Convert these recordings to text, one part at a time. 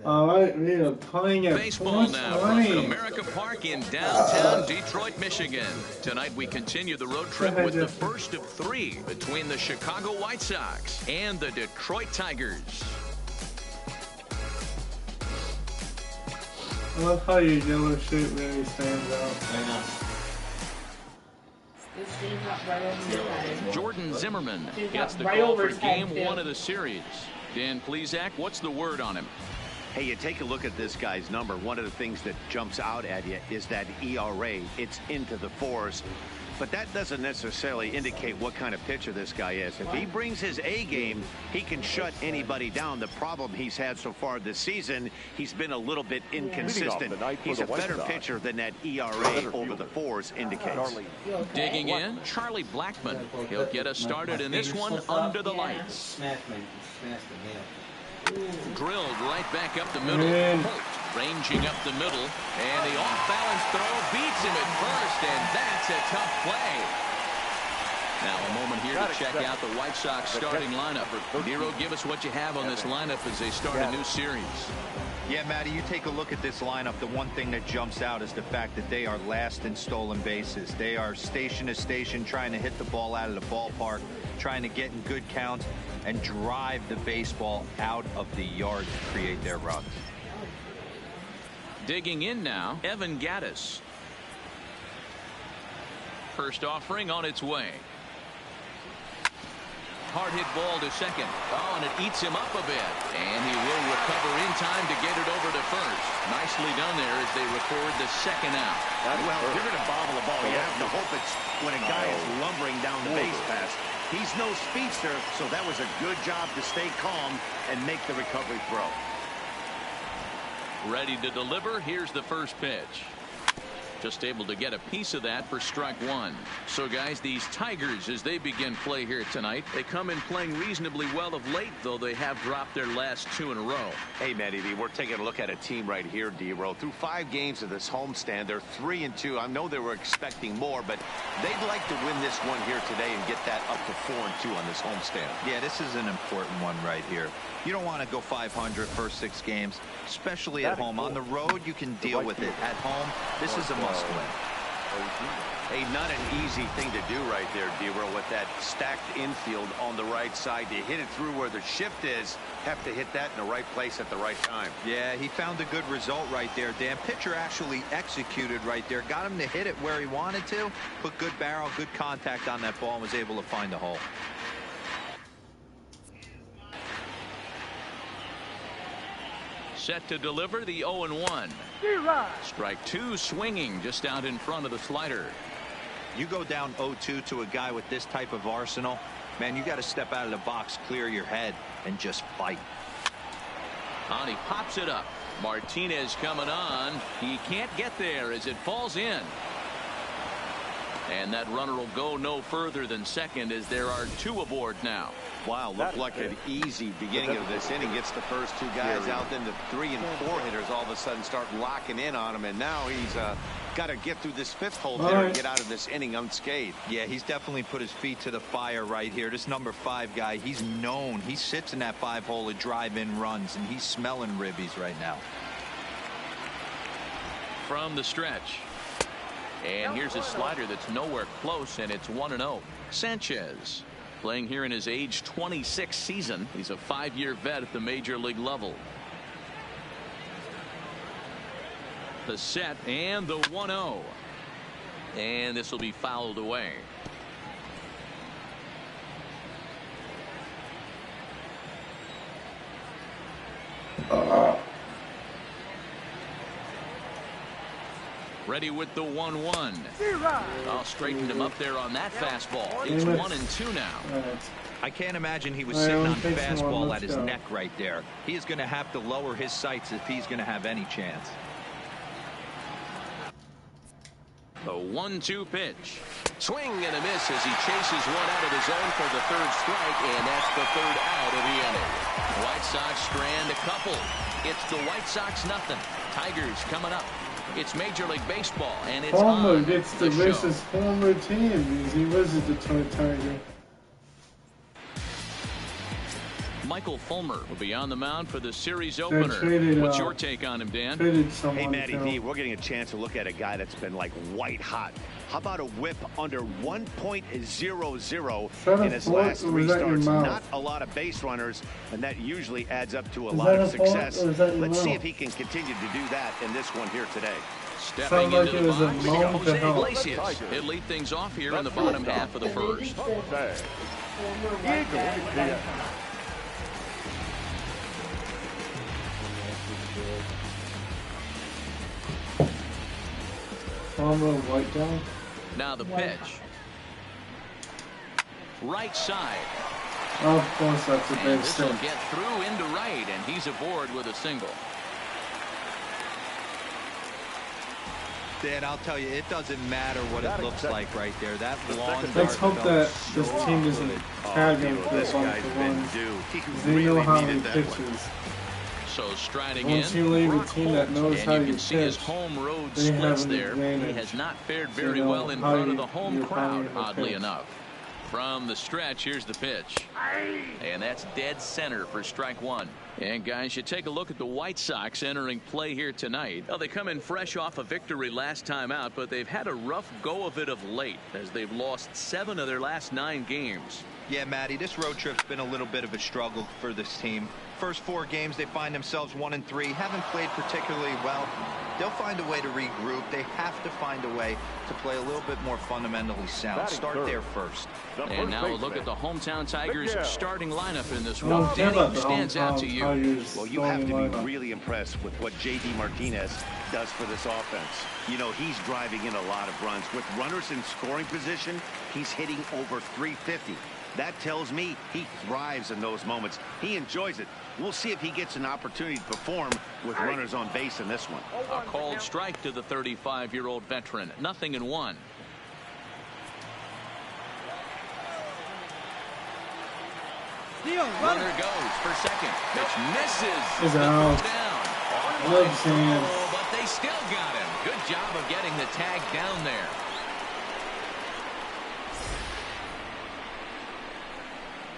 All right, we are playing at baseball now from Comerica Park in downtown Detroit, Michigan. Tonight we continue the road trip with the first of three between the Chicago White Sox and the Detroit Tigers. I love how your yellow shirt really stands out. I know. Jordan Zimmerman gets the call for game one of the series. Dan Plesac, what's the word on him? Hey, you take a look at this guy's number. One of the things that jumps out at you is that ERA. It's into the fours. But that doesn't necessarily indicate what kind of pitcher this guy is. If he brings his A game, he can shut anybody down. The problem he's had so far this season, he's been a little bit inconsistent. He's a better pitcher than that ERA over the fours indicates. Digging in, Charlie Blackmon. He'll get us started in this one under the lights. Drilled right back up the middle. Holt ranging up the middle, and the off-balance throw beats him at first, and that's a tough play. Now a moment here to check out the White Sox starting lineup. Nero, give us what you have on this lineup as they start a new series. Yeah, Matty, you take a look at this lineup. The one thing that jumps out is the fact that they are last in stolen bases. They are station to station trying to hit the ball out of the ballpark, trying to get in good counts and drive the baseball out of the yard to create their runs. Digging in now, Evan Gattis. First offering on its way. Hard hit ball to second. Oh, and it eats him up a bit. And he will recover in time to get it over to first. Nicely done there as they record the second out. Well, if you're going to bobble the ball, you have to hope it's when a guy is lumbering down the base pass. He's no speedster, so that was a good job to stay calm and make the recovery throw. Ready to deliver. Here's the first pitch. Just able to get a piece of that for strike one. So, guys, these Tigers, as they begin play here tonight, they come in playing reasonably well of late, though they have dropped their last two in a row. Hey, Matty, we're taking a look at a team right here, D-Row. Through 5 games of this homestand, they're 3-2. I know they were expecting more, but they'd like to win this one here today and get that up to 4-2 on this homestand. Yeah, this is an important one right here. You don't want to go 500 first 6 games, especially at home. On the road, you can deal with it. At home, this is a must-win. Hey, not an easy thing to do right there, D-Row, with that stacked infield on the right side. To hit it through where the shift is, have to hit that in the right place at the right time. Yeah, he found a good result right there, Dan. Pitcher actually executed right there. Got him to hit it where he wanted to. Put good barrel, good contact on that ball, and was able to find a hole. Set to deliver the 0-1. Strike two, swinging just out in front of the slider. You go down 0-2 to a guy with this type of arsenal, man, you got to step out of the box, clear your head, and just fight. And he pops it up. Martinez coming on. He can't get there as it falls in. And that runner will go no further than second as there are 2 aboard now. Wow, looked like an easy beginning of this inning. Gets the first 2 guys out, then the 3 and 4 hitters all of a sudden start locking in on him, and now he's got to get through this 5th hole there and get out of this inning unscathed. Yeah, he's definitely put his feet to the fire right here. This number 5 guy, he's known. He sits in that 5 hole to drive in runs, and he's smelling ribbies right now. From the stretch. And here's a slider that's nowhere close, and it's 1-0. Sanchez playing here in his age 26 season. He's a 5-year vet at the major league level. The set and the 1-0. And this will be fouled away. Ready with the 1-1. Oh, straightened him up there on that fastball. It's 1-2 now. I can't imagine he was sitting on fastball at his neck right there. He is going to have to lower his sights if he's going to have any chance. The 1-2 pitch. Swing and a miss as he chases one out of his own for the 3rd strike, and that's the 3rd out of the inning. White Sox strand a couple. It's the White Sox nothing. Tigers coming up. It's Major League Baseball, and it's Palmer gets to versus former team because he was a Detroit Tiger. Michael Fulmer will be on the mound for the series opener. What's your take on him, Dan? Hey, Matty D, we're getting a chance to look at a guy that's been like white hot. How about a whip under 1.00 in his last 3 starts? Not a lot of base runners, and that usually adds up to a lot of success. Let's see if he can continue to do that in this one here today. Stepping into the box, Jose Iglesias. He'll lead things off here in the bottom half of the first. White down. Now the pitch. Right side. Of course, that's a big This will get through into right, and he's aboard with a single. Dan, I'll tell you, it doesn't matter what it looks like right there. That long Let's hope that this team doesn't tag him for this one. They know how he pitches. So striding Once in, you leave a team that knows how and you you can see his pitch, home road they splits have an there. He advantage. has not fared very You know well in how front of you- the home you're crowd, playing the oddly pitch. enough. From the stretch, here's the pitch. And that's dead center for strike one. And guys, you take a look at the White Sox entering play here tonight. Well, they come in fresh off a victory last time out, but they've had a rough go of it of late as they've lost 7 of their last 9 games. Yeah, Matty, this road trip's been a little bit of a struggle for this team. First 4 games, they find themselves 1-3, haven't played particularly well. They'll find a way to regroup. They have to find a way to play a little bit more fundamentally sound. Start there first. And now a look at the hometown Tigers starting lineup in this one. Danny, who stands out to you? Well, you have to be really impressed with what J.D. Martinez does for this offense. You know, he's driving in a lot of runs. With runners in scoring position, he's hitting over 350. That tells me he thrives in those moments. He enjoys it. We'll see if he gets an opportunity to perform with runners on base in this one. A called strike to the 35-year-old veteran. 0-1. Runner goes for second. Pitch misses. He's The out. throw down. Love seeing it. Oh, but they still got him. Good job of getting the tag down there.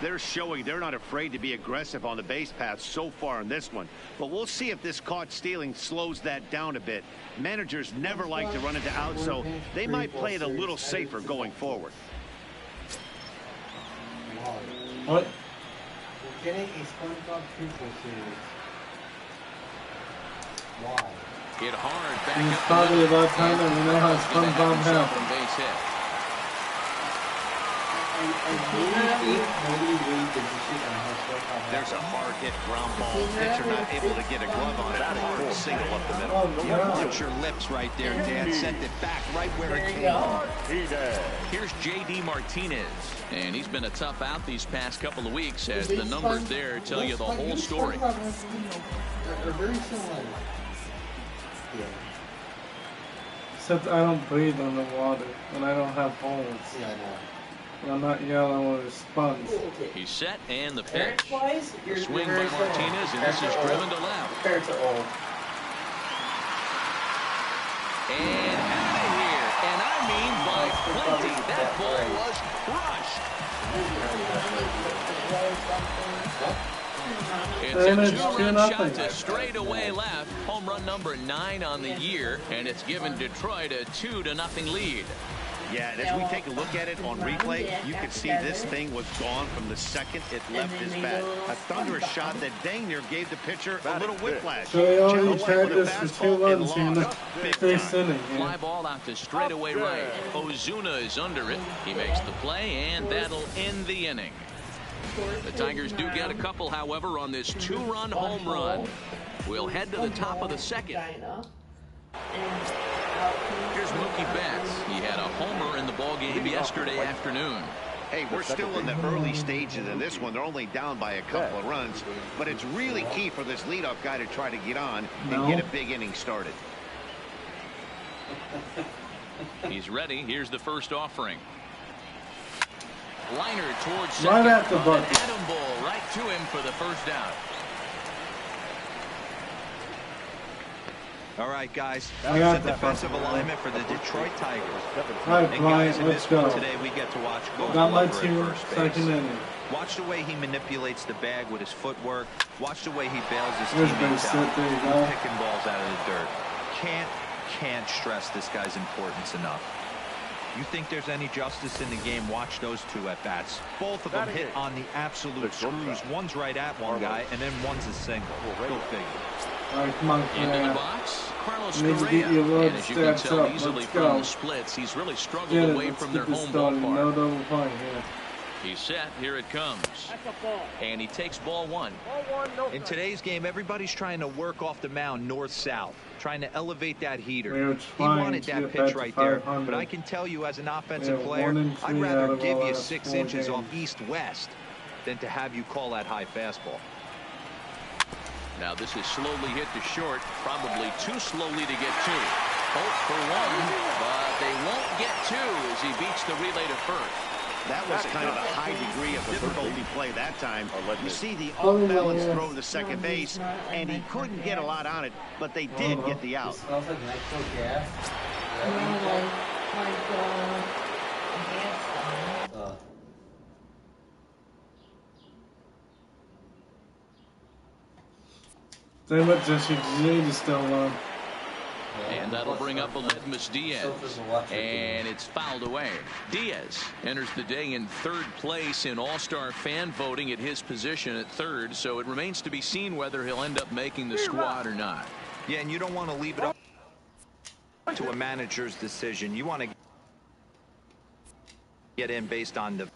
They're showing they're not afraid to be aggressive on the base path so far in this one. But we'll see if this caught stealing slows that down a bit. Managers never like to run into out, so they might play it a little safer going forward. What? We're getting a SpongeBob prequel series. Why? Hit hard back It's up probably the middle. about time that we know how He's gonna have SpongeBob himself happens. a base hit. There's a hard hit ground ball. Pitcher not able to get a glove on it. Full single up the middle. You watch your lips right there, Dan. Sent it back right where it came from. Here's J.D. Martinez, and he's been a tough out these past couple of weeks as the numbers there tell you the whole story. They're very similar. Yeah. Except I don't breathe underwater, and I don't have holes. Yeah, I know. And I'm not yellow or sponge. He's set, and the pitch. Wise, The swing by Martinez, and this is driven to left. Compared to old. And out of here. And I mean by plenty. That ball was crushed. It's And a it's 2-run 2-0. shot to straightaway left. Home run number 9 on the year, and it's given Detroit a 2-0 lead. Yeah, and as we take a look at it on replay, you can see this thing was gone from the second it left his bat. A thunderous shot that dang near gave the pitcher a little whiplash. So they already Challenged tried with a this for 2 fastball and runs in the lost big first time. inning. Fly Yeah. ball out to straightaway right. Ozuna is under it. He makes the play, and that'll end the inning. The Tigers do get a couple, however, on this 2-run home run. We'll head to the top of the second. Here's Mookie Betts. He had a homer in the ballgame yesterday afternoon. Hey, we're still in the early stages of this one. They're only down by a couple of runs, but it's really key for this leadoff guy to try to get on and get a big inning started. He's ready. Here's the first offering. Liner towards Right second. at the bucket. An atom ball right to him for the first out. All right, guys. I Here's got the that. defensive alignment for the Detroit Tigers. All right, And guys, Brian, in let's this one go. today, we get to watch Gold Got my Glover at team, first base. second inning. Watch the way he manipulates the bag with his footwork. Watch the way he bails his There's teammates been out sit, there you with go. picking balls out of the dirt. Can't stress this guy's importance enough. You think there's any justice in the game? Watch those two at bats. Both of them hit on the absolute screws. One's right at one guy, and then one's a single. Go figure. All right, come on, Into the box, Carlos Need to Correa. get your And load as you can stats tell up. easily Let's from go. the splits, he's really struggled Get it. away Let's from get their this home started. ballpark. No double point here. He's set. Here it comes. And he takes ball one. In today's game, everybody's trying to work off the mound north-south, trying to elevate that heater. We're He trying wanted to that get pitch back right to there, 500. but I can tell you as an offensive Yeah, player, 1 and I'd 3 rather out of give our you last 6 4 inches off games. east-west than to have you call that high fastball. Now this is slowly hit to short, probably too slowly to get two. Hope for one, but they won't get two as he beats the relay to first. That was kind of a high degree of difficulty play that time. You see the off-balance throw to second base, and he couldn't get a lot on it, but they did get the out. It smells like nitro gas. Then what Jesse J is still on. And that'll bring up Aledmus Diaz. And it's fouled away. Diaz enters the day in third place in All-Star fan voting at his position at third. So it remains to be seen whether he'll end up making the squad or not. Yeah, and you don't want to leave it up to a manager's decision. You want to get in based on the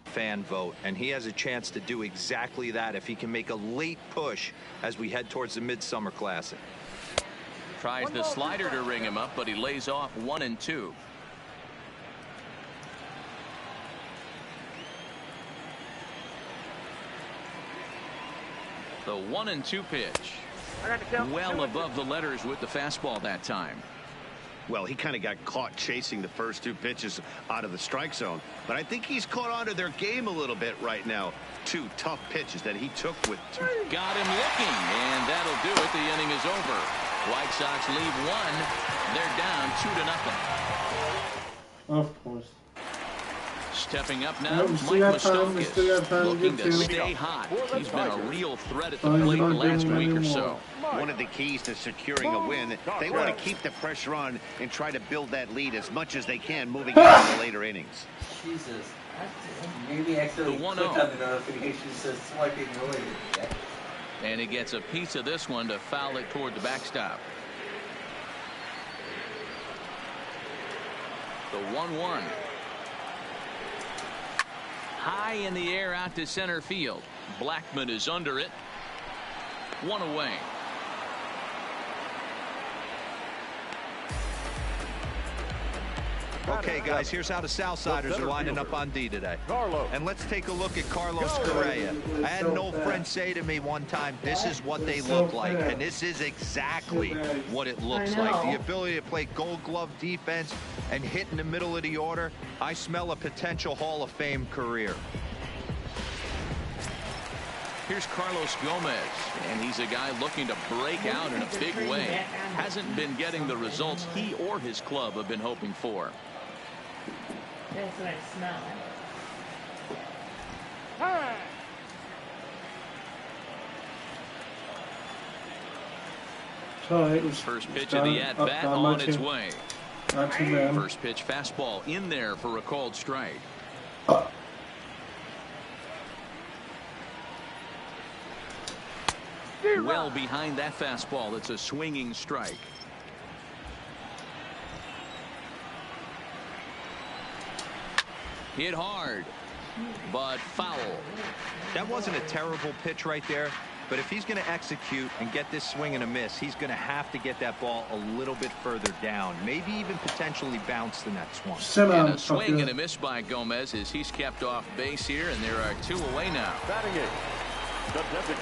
fan vote, and he has a chance to do exactly that if he can make a late push as we head towards the Midsummer Classic. Tries the slider to ring him up, but he lays off 1 and 2. The 1 and 2 pitch. Well above the letters with the fastball that time. Well, he kind of got caught chasing the first 2 pitches out of the strike zone. But I think he's caught on to their game a little bit right now. 2 tough pitches that he took with 2. Got him looking, and that'll do it. The inning is over. White Sox lead 1. They're down 2-0. Of course. Stepping up now, Nope, we still got time. We still got time to looking get to to. stay hot. He's been a real threat at the Oh, he's plate the not last doing week or anymore. so. One of the keys to securing a win, they want to keep the pressure on and try to build that lead as much as they can moving into the later innings. Jesus. Maybe accidentally The clicked 1-0. on the notification says swiping away. And he gets a piece of this one to foul it toward the backstop. The 1-1. High in the air out to center field. Blackman is under it. 1 away. Okay, guys, here's how the Southsiders are lining up on D today. And let's take a look at Carlos Correa. I had an old friend say to me one time, this is what they look like. And this is exactly what it looks like. The ability to play gold glove defense and hit in the middle of the order. I smell a potential Hall of Fame career. Here's Carlos Gomez, and he's a guy looking to break out in a big way. Hasn't been getting the results he or his club have been hoping for. That's what I smell. So it was First pitch of the at-bat on its way. Not too bad. First pitch fastball in there for a called strike. Well behind that fastball. It's a swinging strike. Hit hard, but foul. That wasn't a terrible pitch right there, but if he's going to execute and get this swing and a miss, he's going to have to get that ball a little bit further down, maybe even potentially bounce the next one. And a swing and a miss by Gomez as he's kept off base here, and there are 2 away now.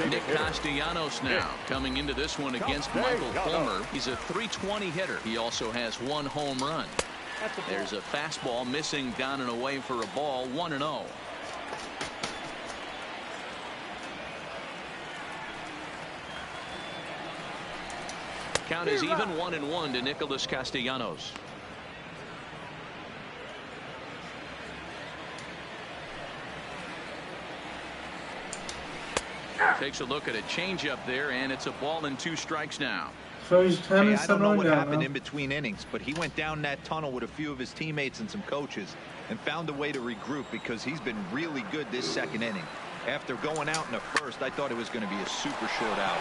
Nick Castellanos now coming into this one against Michael Fulmer. He's a .320 hitter. He also has 1 home run. There's a fastball missing down and away for a ball. 1-0. Count is even 1-1 to Nicholas Castellanos. Takes a look at a changeup there, and it's a ball and 2 strikes now. So he's trying Hey, to I don't know what happened now. in between innings, but he went down that tunnel with a few of his teammates and some coaches and found a way to regroup because he's been really good this second inning. After going out in the first, I thought it was going to be a super short out.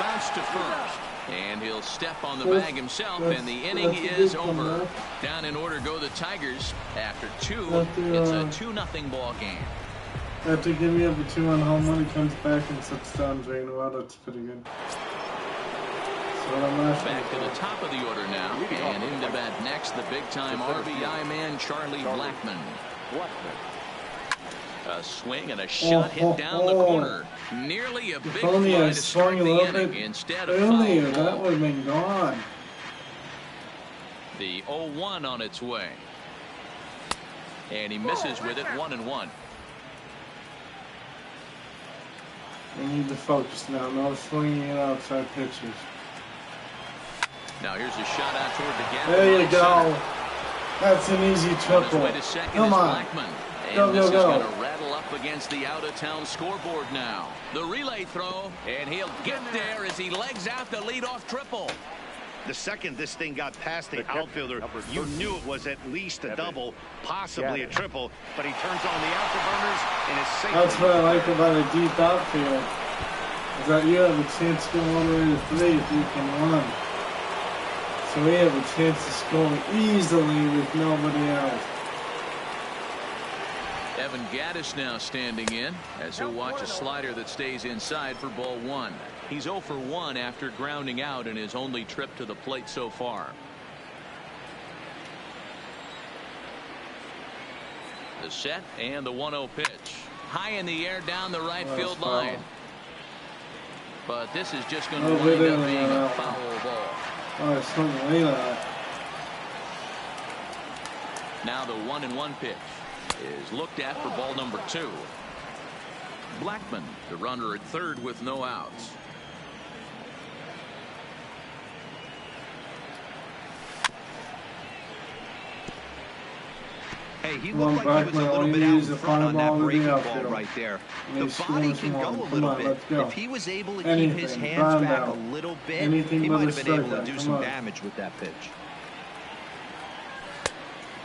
Bounce to first, and he'll step on the bag himself, and the inning is over. Down in order go the Tigers. After 2, it's a 2-0 ball game. After giving up a 2-1 home run, he comes back and sits down, drain well. That's pretty good. Back to the top of the order now, and into bat next, the big-time RBI man, Charlie Blackmon. A swing and a shot hit down the corner. Nearly a big fly to start the inning instead of foul ball. That would have been gone. The 0-1 on its way. And he misses with it, 1-1. We need to focus now. No swinging at outside pitchers. Now here's a shot out toward the gap. There you go. That's an easy triple. Come on. And this is going to rattle up against the out-of-town scoreboard now. The relay throw, and he'll get there as he legs out the leadoff triple. The second this thing got past the outfielder, you knew it was at least a double, possibly a triple, but he turns on the afterburners and is safe. That's what I like about a deep outfield, is that you have a chance to go all the way to 3 if you can run. So we have a chance to score easily with nobody else. Evan Gattis now standing in as he'll watch a slider that stays inside for ball 1. He's 0 for 1 after grounding out in his only trip to the plate so far. The set and the 1-0 pitch. High in the air down the right field line. But this is just going to wind up being a foul ball. Oh, it's something late on that. Now the 1-1 pitch is looked at for ball number 2. Blackmon, the runner at third with no outs. Hey, he looked like he was a little bit out in front on that breaking ball right there. The body can go a little bit. If he was able to keep his hands back a little bit, he might have been able to do some damage with that pitch.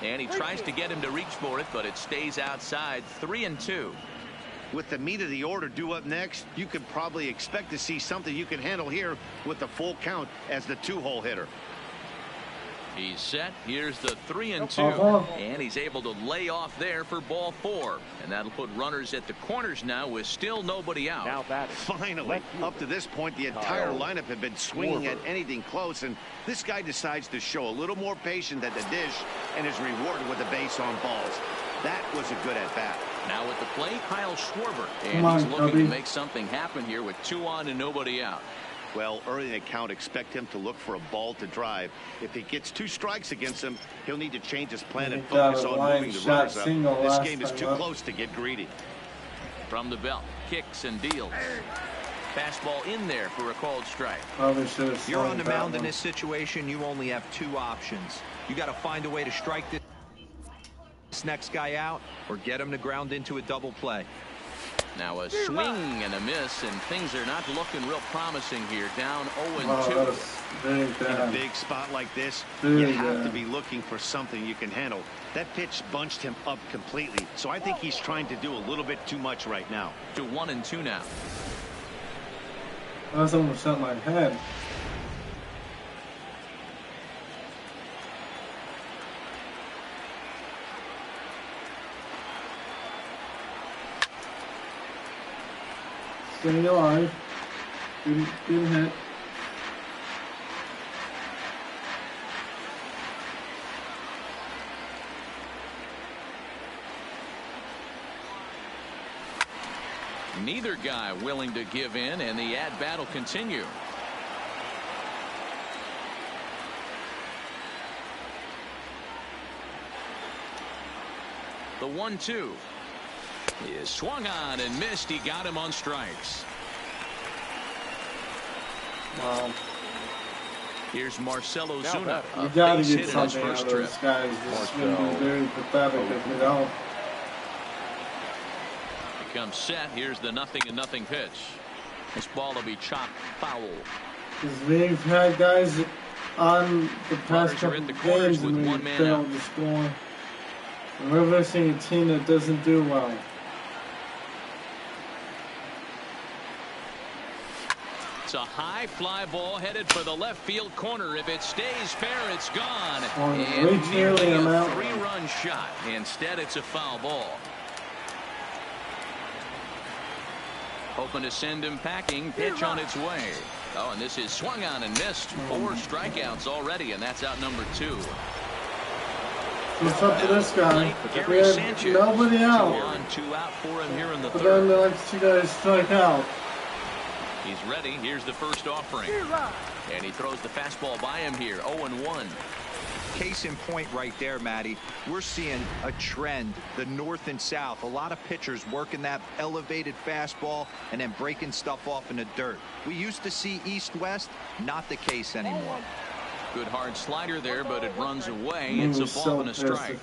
And he tries to get him to reach for it, but it stays outside. 3-2. With the meat of the order due up next, you could probably expect to see something you can handle here with the full count as the 2-hole hitter. He's set. Here's the 3-2. And he's able to lay off there for ball 4. And that'll put runners at the corners now with still nobody out. Now that finally, up to this point, the entire lineup had been swinging at anything close. And this guy decides to show a little more patience at the dish and is rewarded with a base on balls. That was a good at-bat. Now at the plate, Kyle Schwarber. And he's looking to make something happen here with 2 on and nobody out. Well, early in the count, expect him to look for a ball to drive. If he gets 2 strikes against him, he'll need to change his plan and focus on moving the runners up. This game is too close to get greedy. From the belt, kicks and deals. Fastball in there for a called strike. You're on the mound in this situation. You only have 2 options. You got to find a way to strike this next guy out or get him to ground into a double play. Now a swing and a miss, and things are not looking real promising here. Down 0-2. In a big spot like this, you have to be looking for something you can handle. That pitch bunched him up completely, so I think he's trying to do a little bit too much right now. To 1-2 now. That's almost on my head. Staying alive. Good hit. Neither guy willing to give in, and the at-bat will continue. The 1-2. He is swung on and missed. He got him on strikes. Wow. Here's Marcell Ozuna. You gotta get something out of those guys. This is going to be very pathetic if we don't. He comes set. Here's the 0-0 pitch. This ball will be chopped foul. Because we've had guys on the past Runners are couple at the of corners games with and we one man failed out. to score. And we're versing a team that doesn't do well. It's a high fly ball headed for the left field corner. If it stays fair, it's gone. And nearly a 3-run shot. Instead, it's a foul ball. Hoping to send him packing. Pitch on its way. Oh, and this is swung on and missed. 4 strikeouts already, and that's out number 2. What's up to this guy? We had nobody out. 2 on, 2 out for him here in the But third. then they like to see guys strike out. He's ready. Here's the first offering. And he throws the fastball by him here. 0-1. Case in point right there, Matty. We're seeing a trend, the north and south. A lot of pitchers working that elevated fastball and then breaking stuff off in the dirt. We used to see east-west, not the case anymore. Good hard slider there, but it runs away. It's a ball and a strike.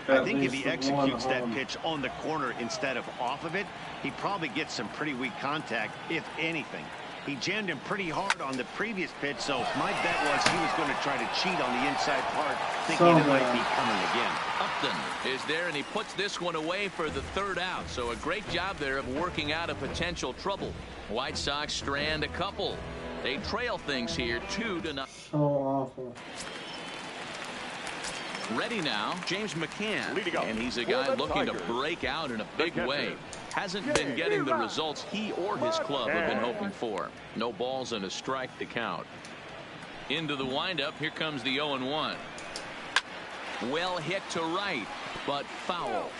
I think if he executes that pitch on the corner instead of off of it, he probably gets some pretty weak contact, if anything. He jammed him pretty hard on the previous pitch, so my bet was he was going to try to cheat on the inside part, thinking it might be coming again. Upton is there, and he puts this one away for the 3rd out. So a great job there of working out a potential trouble. White Sox strand a couple. They trail things here 2-0. So awful. Ready now, James McCann, and he's a guy looking to break out in a big way. Hasn't been getting the results he or his club have been hoping for. No balls and a strike to count. Into the windup, here comes the 0-1. Well hit to right, but foul.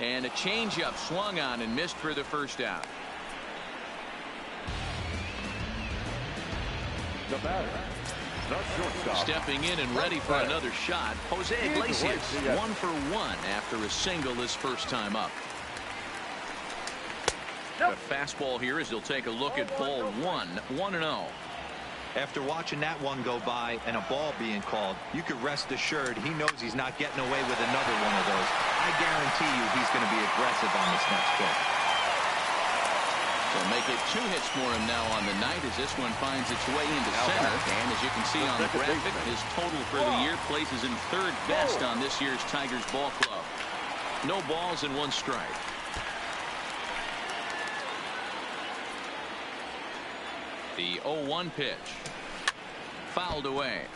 And a changeup swung on and missed for the first out. The batter, the shortstop. Stepping in and ready for another shot, Jose Iglesias, 1 for 1 after a single his first time up. The fastball here as he'll take a look at ball 1, 1-0. After watching that one go by and a ball being called, you could rest assured he knows he's not getting away with another one of those. I guarantee you he's going to be aggressive on this next pitch. So make it 2 hits for him now on the night as this one finds its way into center. And as you can see on the graphic, his total for the year places him 3rd best on this year's Tigers ball club. No balls and 1 strike. The 0-1 pitch. Fouled away.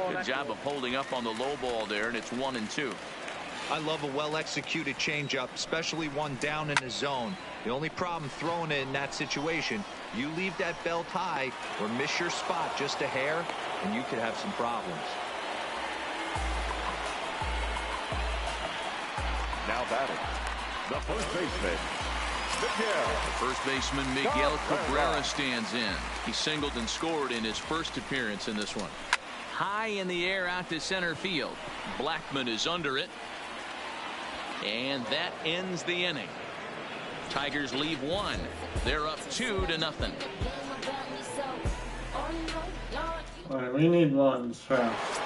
Good job of holding up on the low ball there, and it's 1-2. I love a well-executed changeup, especially one down in the zone. The only problem throwing it in that situation, you leave that belt high or miss your spot just a hair, and you could have some problems. Now batting, the first baseman, Miguel. The first baseman Miguel Cabrera stands in. He singled and scored in his first appearance in this one. High in the air out to center field. Blackman is under it. And that ends the inning. Tigers leave 1. They're up 2-0. All right, we need runs fast.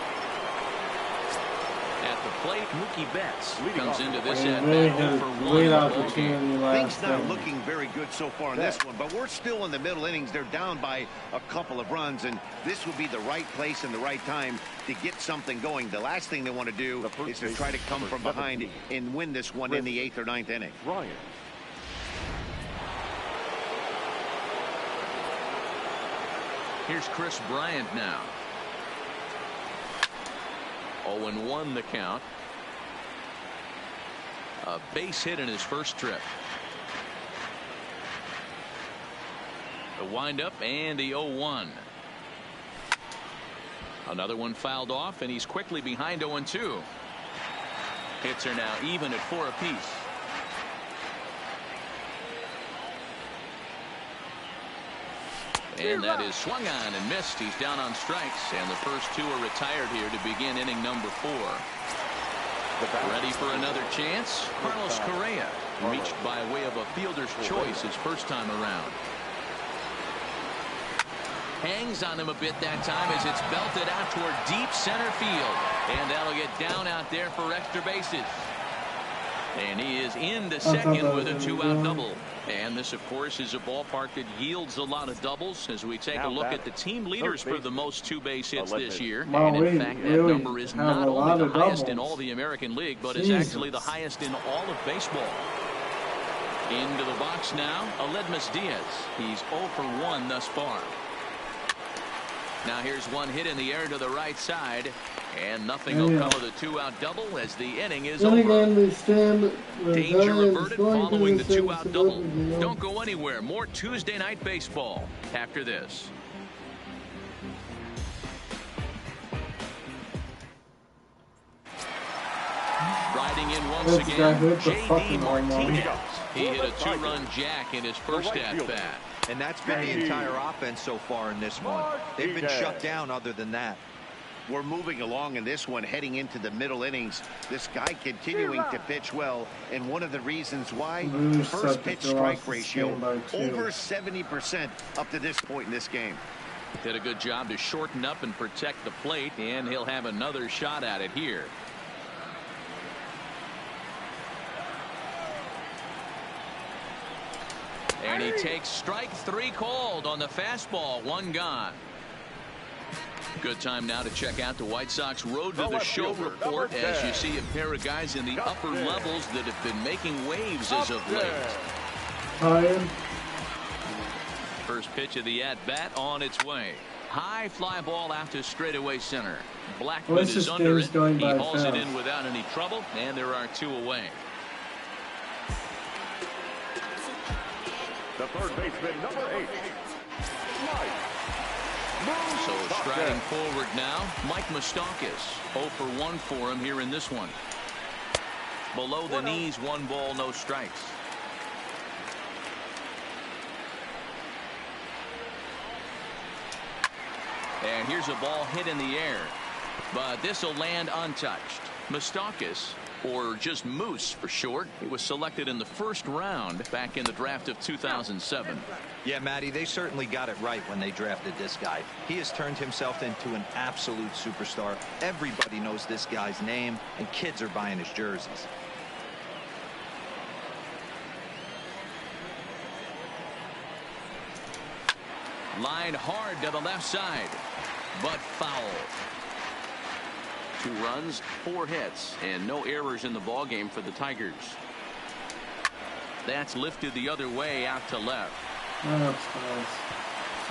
At the plate, Mookie Betts comes into this at Really bat had 0 for 1. great opportunity last Things not inning. looking very good so far in this one, but we're still in the middle innings. They're down by a couple of runs, and this would be the right place and the right time to get something going. The last thing they want to do is to try to come from behind and win this one in the 8th or 9th inning. Ryan. Here's Chris Bryant now. 0-1 the count. A base hit in his first trip. The windup and the 0-1. Another one fouled off, and he's quickly behind 0-2. Hits are now even at 4 apiece. And that is swung on and missed. He's down on strikes, and the first 2 are retired here to begin inning number 4. Ready for another chance? Carlos Correa reached by way of a fielder's choice his first time around. Hangs on him a bit that time as it's belted out toward deep center field. And that'll get down out there for extra bases. And he is into second with a 2-out double. And this, of course, is a ballpark that yields a lot of doubles as we take a look at the team leaders for the most 2-base hits this year. And in fact, that number is not only the highest in all the American League, but is actually the highest in all of baseball. Into the box now, Aledmus Diaz. He's 0 for 1 thus far. Now here's one hit in the air to the right side. And nothing will come of the 2-out double as the inning is over. Danger averted following the 2-out double. Don't go anywhere. More Tuesday Night Baseball after this. Riding in once again, J.D. Martinez. He hit a 2-run jack in his first at-bat. And that's been the entire offense so far in this one. They've been shut down other than that. We're moving along in this one, heading into the middle innings. This guy continuing to pitch well, and one of the reasons why, first pitch strike ratio over 70% up to this point in this game. Did a good job to shorten up and protect the plate, and he'll have another shot at it here. And he takes strike 3 called on the fastball. 1 gone. Good time now to check out the White Sox Road to the Show report as you see a pair of guys in the upper levels that have been making waves as of late. First pitch of the at-bat on its way. High fly ball out to straightaway center. Blackman is under it. He hauls it in without any trouble, and there are 2 away. The third baseman, number 8, Mike. So striding forward now, Mike Moustakas. 0 for 1 for him here in this one. Below the knees, 1 ball, no strikes. And here's a ball hit in the air, but this will land untouched. Moustakas, or just Moose for short, he was selected in the first round back in the draft of 2007. Yeah, Matty, they certainly got it right when they drafted this guy. He has turned himself into an absolute superstar. Everybody knows this guy's name, and kids are buying his jerseys. Line hard to the left side, but foul. 2 runs, 4 hits, and no errors in the ballgame for the Tigers. That's lifted the other way out to left.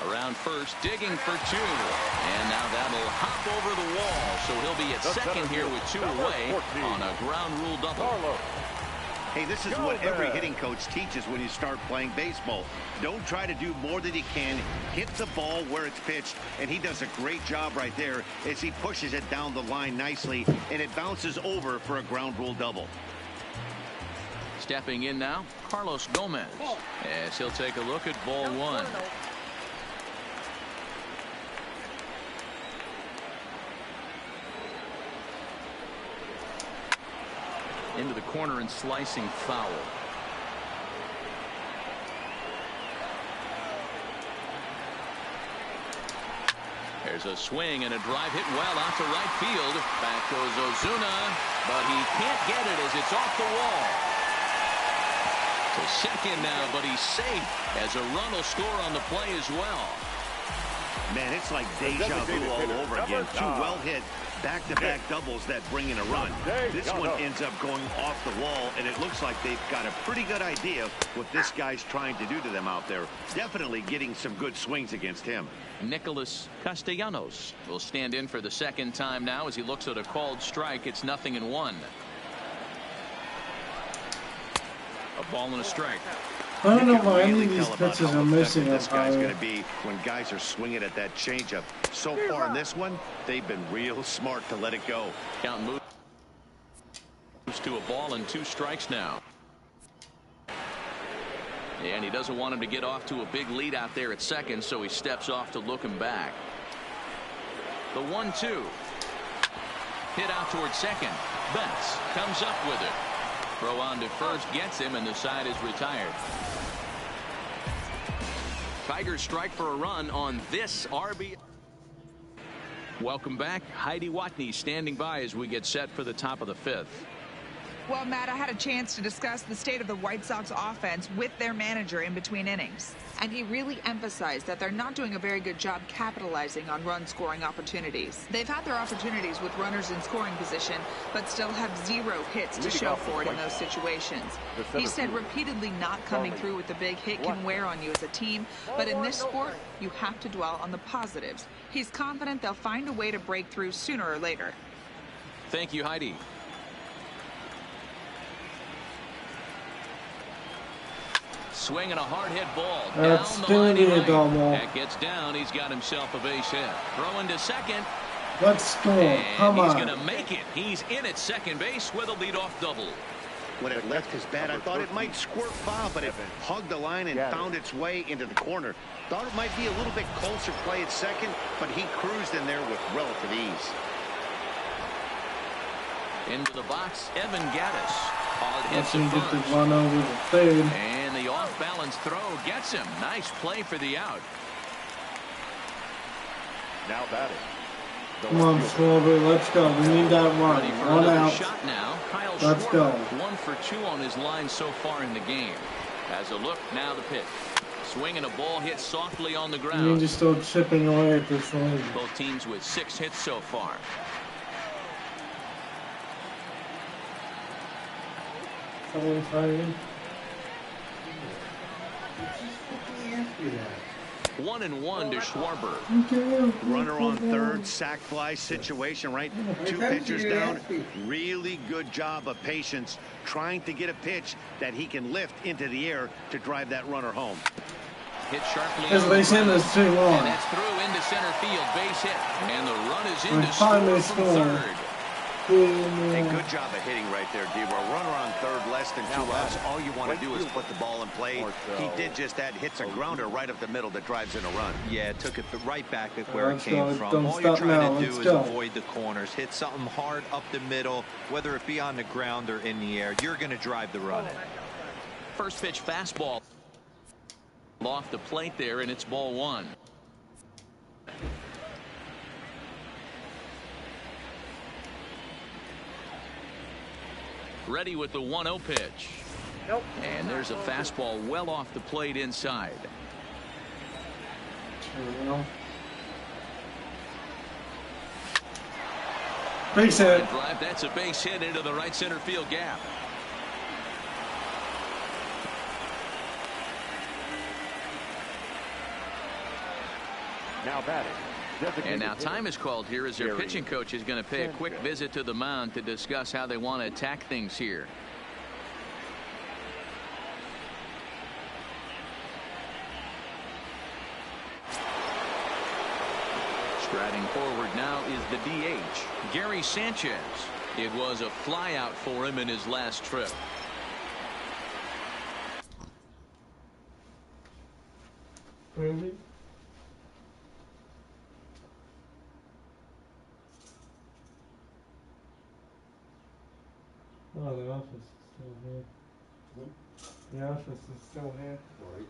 Around first, digging for 2. And now that'll hop over the wall, so he'll be at second here with 2 away on a ground rule double. Hey, this is what every hitting coach teaches when you start playing baseball. Don't try to do more than you can. Hit the ball where it's pitched, and he does a great job right there as he pushes it down the line nicely, and it bounces over for a ground rule double. Stepping in now, Carlos Gomez, as he'll take a look at ball 1. Into the corner and slicing foul. There's a swing and a drive hit well out to right field. Back goes Ozuna, but he can't get it as it's off the wall. To second now, but he's safe as a run will score on the play as well. Man, it's like deja vu all over again. 2 well hit back-to-back doubles that bring in a run. This one ends up going off the wall, and it looks like they've got a pretty good idea what this guy's trying to do to them out there. Definitely getting some good swings against him. Nicholas Castellanos will stand in for the second time now as he looks at a called strike. It's 0-1. A ball and a strike. I don't know why any of these pitches are missing. This guy's going to be when guys are swinging at that changeup. So far in this one, they've been real smart to let it go. Count moves to a ball and 2 strikes now. And he doesn't want him to get off to a big lead out there at second, so he steps off to look him back. The 1-2. Hit out toward second. Betts comes up with it. Throw on to first, gets him, and the side is retired. Tigers strike for a run on this RBI. Welcome back. Heidi Watney standing by as we get set for the top of the 5th. Well, Matt, I had a chance to discuss the state of the White Sox offense with their manager in between innings. And he really emphasized that they're not doing a very good job capitalizing on run-scoring opportunities. They've had their opportunities with runners in scoring position, but still have 0 hits to show for it in those situations. He said repeatedly not coming through with the big hit can wear on you as a team, but in this sport, you have to dwell on the positives. He's confident they'll find a way to break through sooner or later. Thank you, Heidi. Swinging a hard hit ball That's down the line. that gets down. He's got himself a base hit. Throwing to second. Let's go. And he's going to make it. He's in at second base with a leadoff double. When it left his bat, I thought it might squirt foul, but it hugged the line and found its way into the corner. Thought it might be a little bit closer play at second, but he cruised in there with relative ease. Into the box, Evan Gaddis. Hard hits Get at the first. run over the third. And the off-balance throw gets him. Nice play for the out. Now batting. Come on, Schwarber, let's go. We need that run. Ready for One another out. shot now. Kyle Let's Schwarber, go. 1 for 2 on his line so far in the game. As a look, now the pitch. Swinging a ball hit softly on the We need ground. to start chipping away at this one. Both teams with 6 hits so far. Someone trying. Ask you that. 1-1 to Schwarber. Runner on third, sac fly situation, right? 2 pitchers down. Really good job of patience, trying to get a pitch that he can lift into the air to drive that runner home. Hit sharply. His base hit is too long. And that's through into center field, base hit. And the run is in to finally score from scored. third. A good job of hitting right there, D. Runner on third, less than 2 outs. All you want to do is put the ball in play. He did just that. Hits a grounder right up the middle that drives in a run. Yeah, took it right back at where Let's it came go. from. Don't All you're stop trying now. to do Let's is go. avoid the corners. Hit something hard up the middle, whether it be on the ground or in the air. You're going to drive the run in. First pitch fastball. Off the plate there, and it's ball 1. Ready with the 1-0 pitch. Nope. And there's a fastball well off the plate inside. Base hit. Drive, that's a base hit into the right center field gap. Now batting. And now time is called here as their pitching coach is going to pay a quick visit to the mound to discuss how they want to attack things here. Striding forward now is the DH, Gary Sanchez. It was a flyout for him in his last trip. Really? Oh, the office is still here. The office is still here. Right.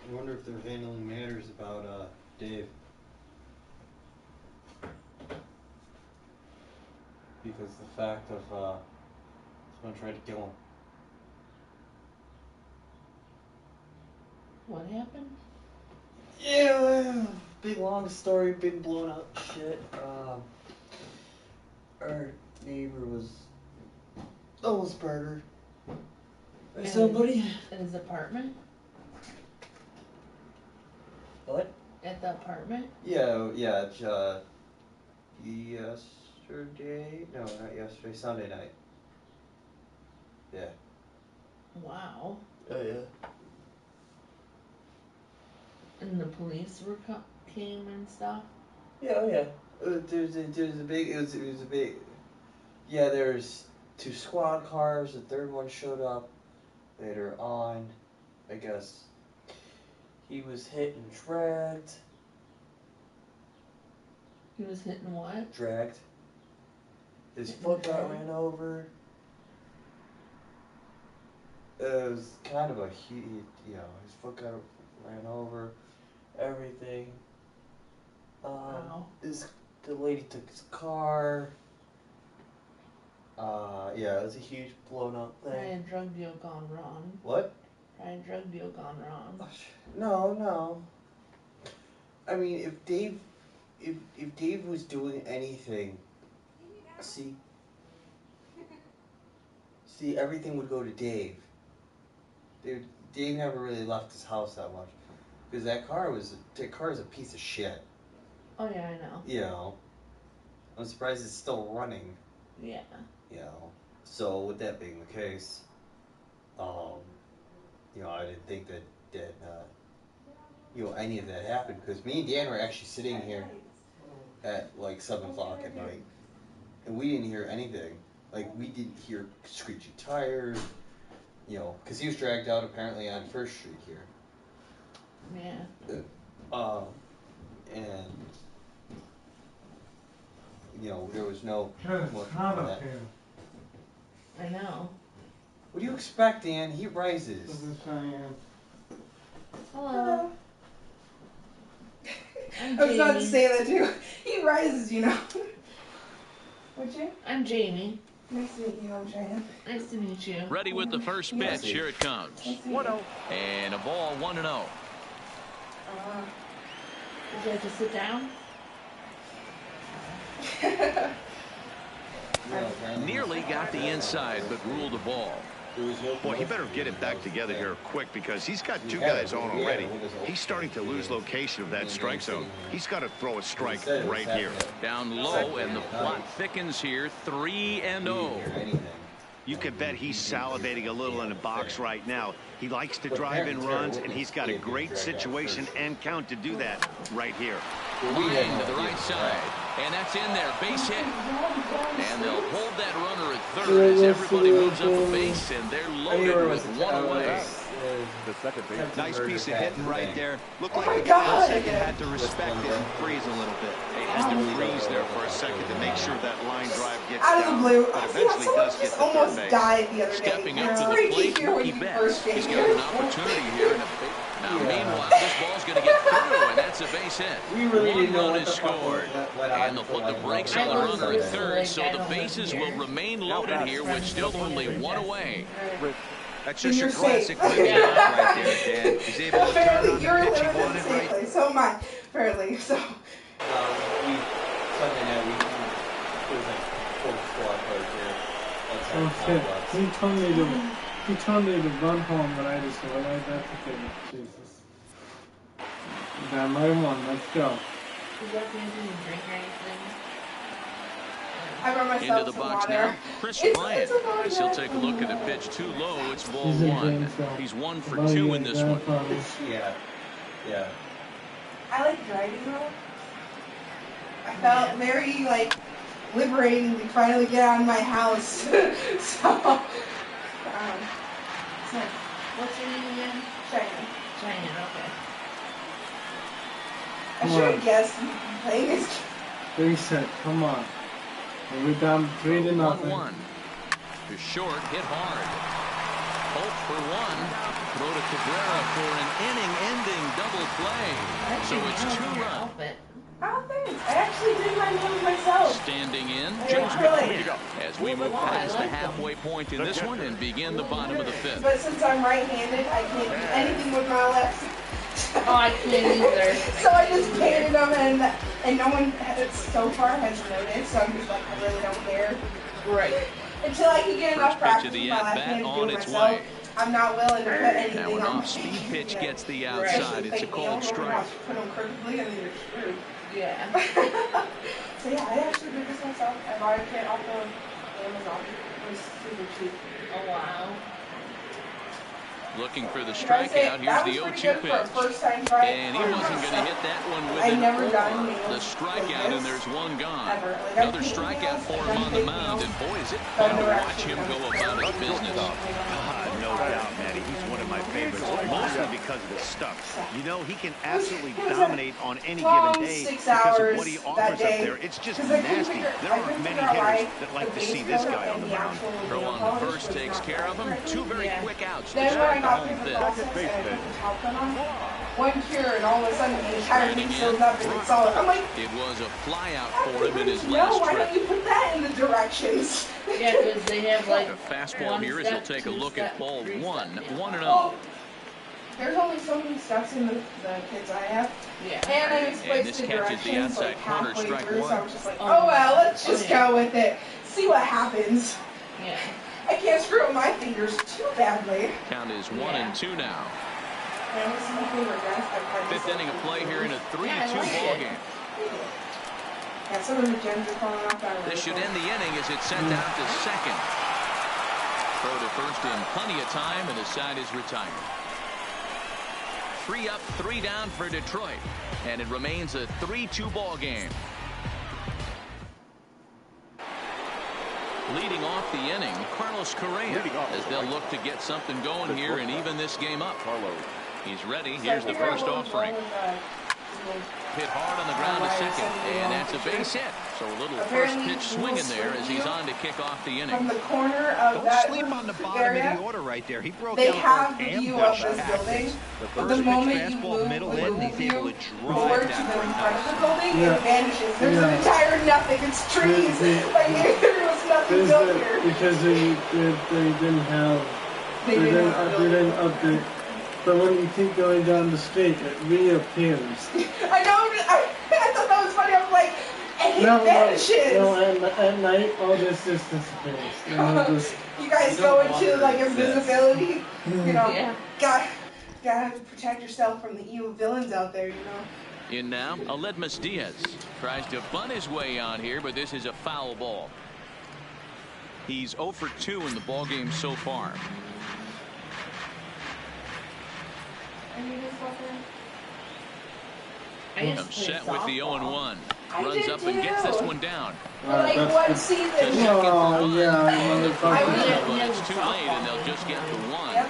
I wonder if they're handling matters about Dave. Because the fact of someone tried to kill him. What happened? Yeah, big long story, big blown up shit. Our neighbor was almost murdered by somebody. In his apartment? What? At the apartment? Yeah, yesterday? No, not yesterday, Sunday night. Yeah. Wow. Oh, yeah. And the police came and stuff? Yeah, oh yeah. There's a big, it was a big, yeah, there's 2 squad cars, the third one showed up later on. I guess he was hit and dragged. He was hitting what? Dragged. His Hit and foot got dragged? ran over. it was kind of a huge, his foot got ran over, everything. Wow. The lady took his car. Yeah, it was a huge blown up thing. Probably a drug deal gone wrong. What? Probably a drug deal gone wrong. No. I mean, if Dave was doing anything, see, everything would go to Dave. Dave never really left his house that much because that car is a piece of shit. Oh yeah, I know. I'm surprised it's still running. Yeah. So with that being the case, I didn't think that any of that happened because me and Dan were actually sitting here at like 7 o'clock at night, and we didn't hear anything. Like we didn't hear screechy tires, because he was dragged out apparently on First Street here. Yeah. And there was no. It's hot up here. I know. What do you expect, Dan? He rises. Yes, I am. Hello. I was about to say that too. He rises, Would you? I'm Jamie. Nice to meet you. I'm Cheyenne. Nice to meet you. Ready with the first pitch. Here it comes. 1-0. And a ball 1-0. Did you have to sit down? Nearly got the inside, but ruled the ball. Boy, he better get it back together here quick because he's got 2 guys on already. He's starting to lose location of that strike zone. He's got to throw a strike right here. Down low, and the plot thickens here. 3-0. You can bet he's salivating a little in the box right now. He likes to drive in runs, and he's got a great situation and count to do that right here. Line to the right side, and that's in there. Base hit. And they'll hold that runner at third as everybody moves up the base, and they're loaded with 1 away. The second base. Nice piece of hitting right there. Looked like my the God. second had to respect it and freeze a little bit. They had to freeze there for a second to make sure that line drive gets Out of the down, blue. but eventually Someone does get just to third almost base. died the other day. Stepping up to the Freaky plate, here when Mookie you Betts. first came He's got here. an opportunity here. Now, meanwhile, this ball's going to get through, and that's a base hit. We really didn't know 1 what is the fuck scored. went on And they'll for put the like brakes one on the hour. runner at third, so I the don't live bases here. will remain loaded here with still only 1 away. That's just You're your classic safe. Lindy Hop right there, Dan. He's able to turn Apparently, on the you're pitch he living in wanted the same right. place. So am I. Apparently, so. Sunday night, it was like 4 o'clock right there. Oh shit. He told me to run home, but I just realized that's the thing. Jesus. Down by 1, let's go. Did you have anything to drink or anything? I brought Into myself the some box water. now, Chris Bryant. It's a As he'll take a look at a pitch too low. It's ball He's in 1. game, so- He's 1 for Well, 2 yeah, in this one. probably. Yeah. I like driving though. I felt very liberating to finally get out of my house. So, What's your name again? Cheyenne. Cheyenne, okay. I should have guessed playing this. Reset, come on. And we're down 3-0. 1-1. To short, hit hard. Hope for 1. Throw to Cabrera for an inning-ending double play. So it's 2 runs. Outfit. Oh, thanks. I actually did my nails myself. Standing in, I Joe really- Smith. As we move past the halfway point in this one and begin the bottom of the 5th. But since I'm right-handed, I can't do anything with my left. Oh, I can't either. So I just painted them, and no one so far has noticed. So I'm just like, I really don't care. Right. Until I can get enough First pitch practice of the with my left at-bat hand to on do it its myself. way. I'm not willing to put anything Now an on off-speed pitch Yeah. gets the outside. It's a called strike. Put them crookedly, and then you're screwed. Yeah. So yeah, I actually did this myself. I bought a kit off of Amazon. It was super cheap. Oh, wow. Looking for the Should I say, strikeout. that Here's was the pretty 0-2 good for a pitch. first-time try. And he wasn't going to hit that one with I've an never done over. nails The like strikeout, this. and there's 1 gone. Ever. Like, I've Another painted strikeout nails, for I've him done on the fake mound. nails. And boy, is it I've fun to never watch actually him done go nails. about his business. God, no doubt, Matty. He's one of my favorites, mostly because of his stuff. You know, he can absolutely dominate on any given day because of what he offers up there. It's just nasty. There aren't many hitters that like to see this guy on the mound. Throw on the first takes care of him. Two very quick outs to Then when I start the got home through the fifth. process and top gun on, one cure, and all of a sudden the entire thing shows up and it's solid. I'm like, It was a fly out for him in his no, last why trip. don't you put that in the directions? Yeah, because they have like A fastball one here as he'll step, take a two look step, at ball three one. step, yeah. 1-0. Well, there's only so many steps in the kits I have. Yeah. And I And misplaced this the catches the directions outside like corner, halfway strike through, so one. I was just like, oh well, let's just go with it. See what happens. Yeah. I can't screw up my fingers too badly. Count is 1-2 now. Fifth inning of play here in a 3-2 ball game. Yeah, some of the gems are falling off. This should end the inning as it's sent out to second. Throw to first in plenty of time, and the side is retired. 3 up, 3 down for Detroit, and it remains a 3-2 ball game. Leading off the inning, Carlos Correa, as they'll look to get something going here and even this game up. He's ready. Here's the first offering. Hit hard on the ground to second, and that's a base hit. So a little first pitch swing in there as he's on to kick off the inning. From the corner of Don't that sleep on the bottom area, of the order right there. He broke they out have those the view ambush of this building. tactics. The But the first pitch moment you fastball move middle with in, the he's view able to forward drive to that the right front of now. the building, Yeah. it vanishes. There's Yeah. an entire nothing. It's trees. Like there was nothing built here. Because they didn't have, they didn't update. But when you keep going down the street, it reappears. I know. I thought that was funny. I was like, and it vanishes. No, at night, all this just disappears. You know, You guys go into like invisibility. You know, Yeah. gotta protect yourself from the evil villains out there. You know. In now, Aledmus Diaz tries to bunt his way on here, but this is a foul ball. He's 0 for 2 in the ball game so far. Upset with the 0-1. Runs up and gets this one down. Like one season. Oh, yeah, I remember But talking it's too late, and they'll just get to 1. Yep.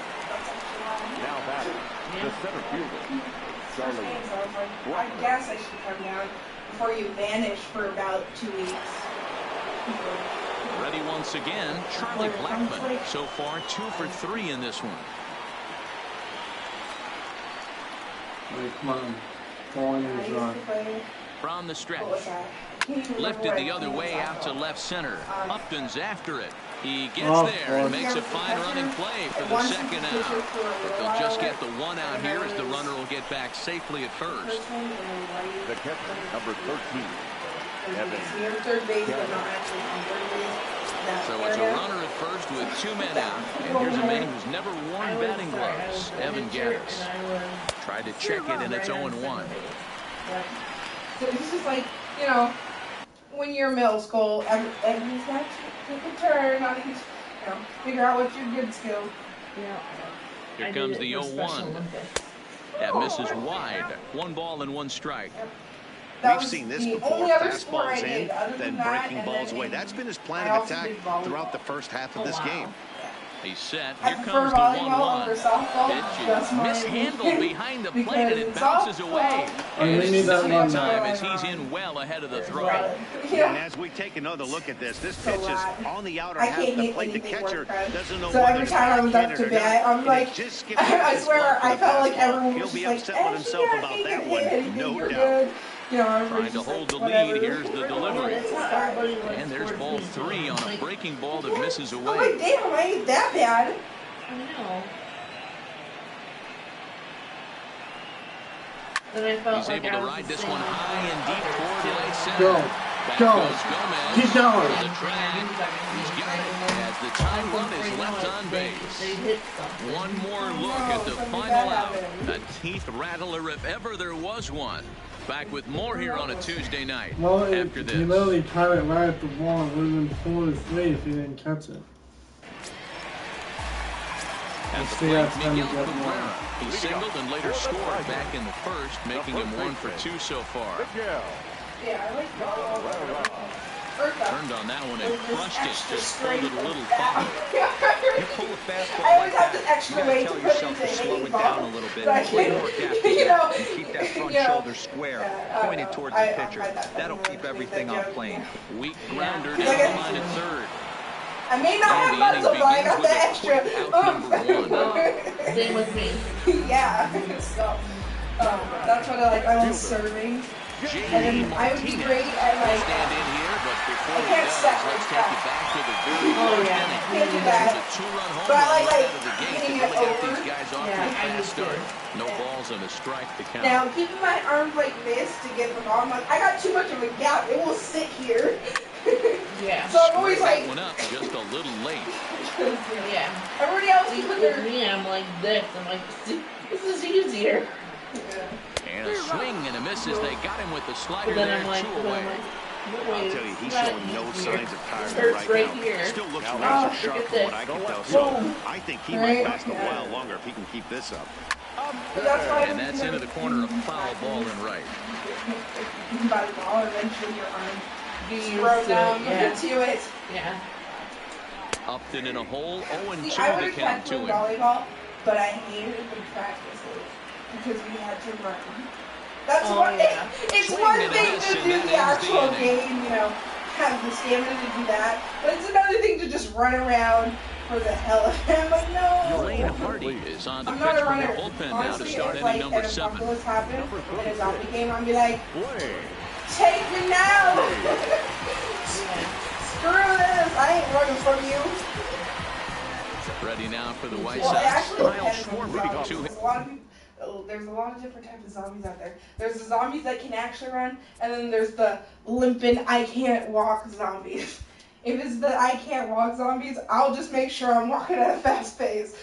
Now batting, the center fielder, Charlie. I guess I should come down before you vanish for about 2 weeks. Ready once again, Charlie Blackmon. So far, 2 for 3 in this one. Come on. From the stretch. Lifted the other way out to left center. Upton's after it. He gets there and makes a fine running play for the second out. But they'll just get the 1 out here as the runner will get back safely at first. The catcher, number 13, Evan. So it's a runner at first with 2 men out. And here's a man who's never worn batting gloves, Evan Gattis. Tried to check it, and it's 0-1. So this is like, you know, when you're in middle school, everybody's got to take a turn on each, you know, figure out what's your good skill. Yeah. Here comes the 0-1. That misses wide. 1 ball and 1 strike. That We've seen this the before, only other sport I fastballs in, did other then than that, breaking and balls then away. That's been his plan I of also attack did volleyball. throughout the first half of this game. He's set. I Here prefer comes the volleyball over 1-1. softball. Pitch Just is my mishandled opinion. behind the plate, Because and it in bounces softball, away. And And we it's need the that second one time now. as he's in well ahead of the throw. Yeah. And as we take another look at this So pitch is loud. on the outer I half of can't the hit plate. The anything catcher worth crap. doesn't know So whether every to time I was hit up it to or bat, not, I'm and like, it just skips I past his swear, glove for I the felt like fastball. everyone He'll was be just like, upset with himself "Eh, about you that can hit one, anything, no you're doubt. good." You know, Trying everybody's to just hold like, the whatever. lead. Here's the delivery. That's how everybody likes And there's sports ball these 3 days. on a Like, breaking ball that misses I'm away. like, damn, I ain't that bad. I know. Then I felt He's like able I to was ride the this same one high and deep toward right center. Go. Back Go. goes Gomez. Keep going. To the track. He's got it as the time run is left on base. They hit something. One more look at the something final bad out. happened. A teeth rattler if ever there was one. Back with more here on a Tuesday night. Well, After he this. literally caught it right at the wall. It would have been 4-3 if he didn't catch it. At the Let's see plate, how it's gonna Miguel get Cabrera. He singled and later scored back in the first, making him 1 for 2 so far. Miguel. Yeah, I like Turned on that one and crushed it. Just pulled it a little far. You pull a fastball I always like have that, this extra you got weight to tell to put yourself to into slow any it down a ball. little bit, So I and put can, more gas to gas, and keep that front shoulder square, pointed towards the pitcher. That'll keep everything on plane. Weak grounder down the line at third. I may not have muscle, but I got the extra Same with me. Yeah. So, that's what I like. I love serving. And then I would be great at like. Stand in here, but before I he can't does, set let's my take you back to the very Oh, first yeah. inning. Can't do that. It was a two-run home But I run like right out of the gate that hitting it really got over. these guys off to Yeah, a I fast do start. too. No balls and a strike to count. Now keeping my arms like this to get the ball. I'm like, I got too much of a gap. It will sit here. Yeah. So I'm always That like, one up just a little late. Yeah. everybody else See, can put with their. me, I'm like this. I'm like, see, this is easier. And a swing and a miss as they got him with the slider But then there, I'm like, two away. no, I'll wait, tell you, he's it's not showing no easier. signs of tiredness Hurts right right now. here. Still looks Oh, razor look sharp at from this. what I can tell. So Boom. I think he Right? might last a Yeah. while longer if he can keep this up. And that's into the corner, a foul ball and right. You can buy the ball and eventually your arm You just used throw to down it, yeah. to it. Yeah. Upped it in a hole, 0-2 See, I would to have count kept to playing him. volleyball, but I hated the practices because we had to run. That's Oh, one. yeah. It's Swing one and a thing miss, to and do that the ends the actual inning. game, have the stamina to do that, but it's another thing to just run around for the hell of it. I'm like, no. Lane Hardy is on the I'm pitch not a from the runner. bullpen now to Honestly, start if inning like number an 7. apocalypse happened in a zombie game, I'd be like, take me now. Screw this. I ain't running from you. Ready now for the White Well, it Sox. actually Kyle depends on the Schwarber, zombies. There's a lot of different types of zombies out there. There's the zombies that can actually run, and then there's the limping, I can't walk zombies. If it's the I can't walk zombies, I'll just make sure I'm walking at a fast pace.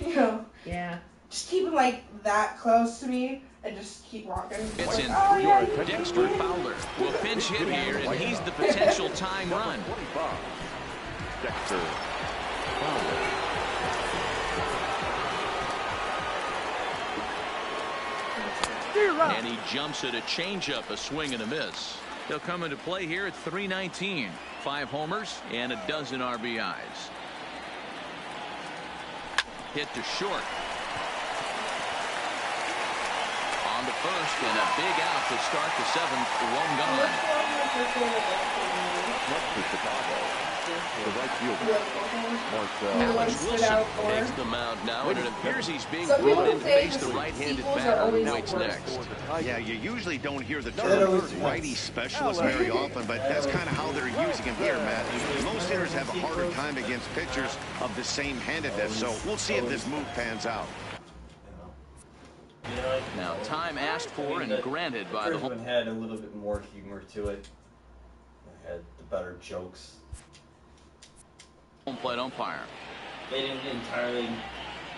Yeah. Just keep them like that close to me and just keep walking. It's Like, in oh, yeah, Dexter Fowler will pinch hit here, and he's the potential tying run. Dexter Fowler. And he jumps at a changeup, a swing and a miss. He'll come into play here at 319. 5 homers and a dozen RBIs. Hit to short. On to first and a big out to start the 7th. 1 gone. Next to Chicago. The right fielder. Alex Wilson takes the mound now, and it appears he's being brought in to face the right-handed batter who waits next. Yeah, you usually don't hear the term righty specialist very often, but that's kind of how they're using him here, Matt. Most hitters have a harder time against pitchers of the same handedness, so we'll see if this move pans out. Now, time asked for and granted by the first one had a little bit more humor to it. It had the better jokes. home plate umpire. They didn't entirely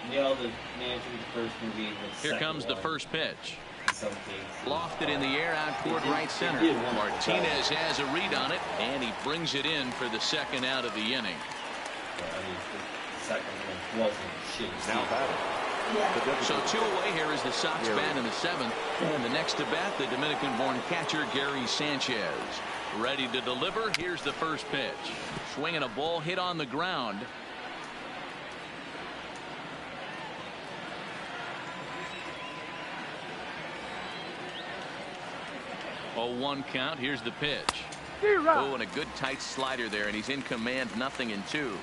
nail the manager of the first movie. Here comes the first pitch. In some cases. Lofted in the air out toward right center. Martinez has a read on it, and he brings it in for the 2nd out of the inning. The second one wasn't shitty. Now batting. So 2 away. Here is the Sox bat in the 7th. And the next to bat, the Dominican-born catcher, Gary Sanchez. Ready to deliver. Here's the first pitch. Swinging a ball hit on the ground. Oh, 1 count. Here's the pitch. Oh, and a good tight slider there, and he's in command. 0-2.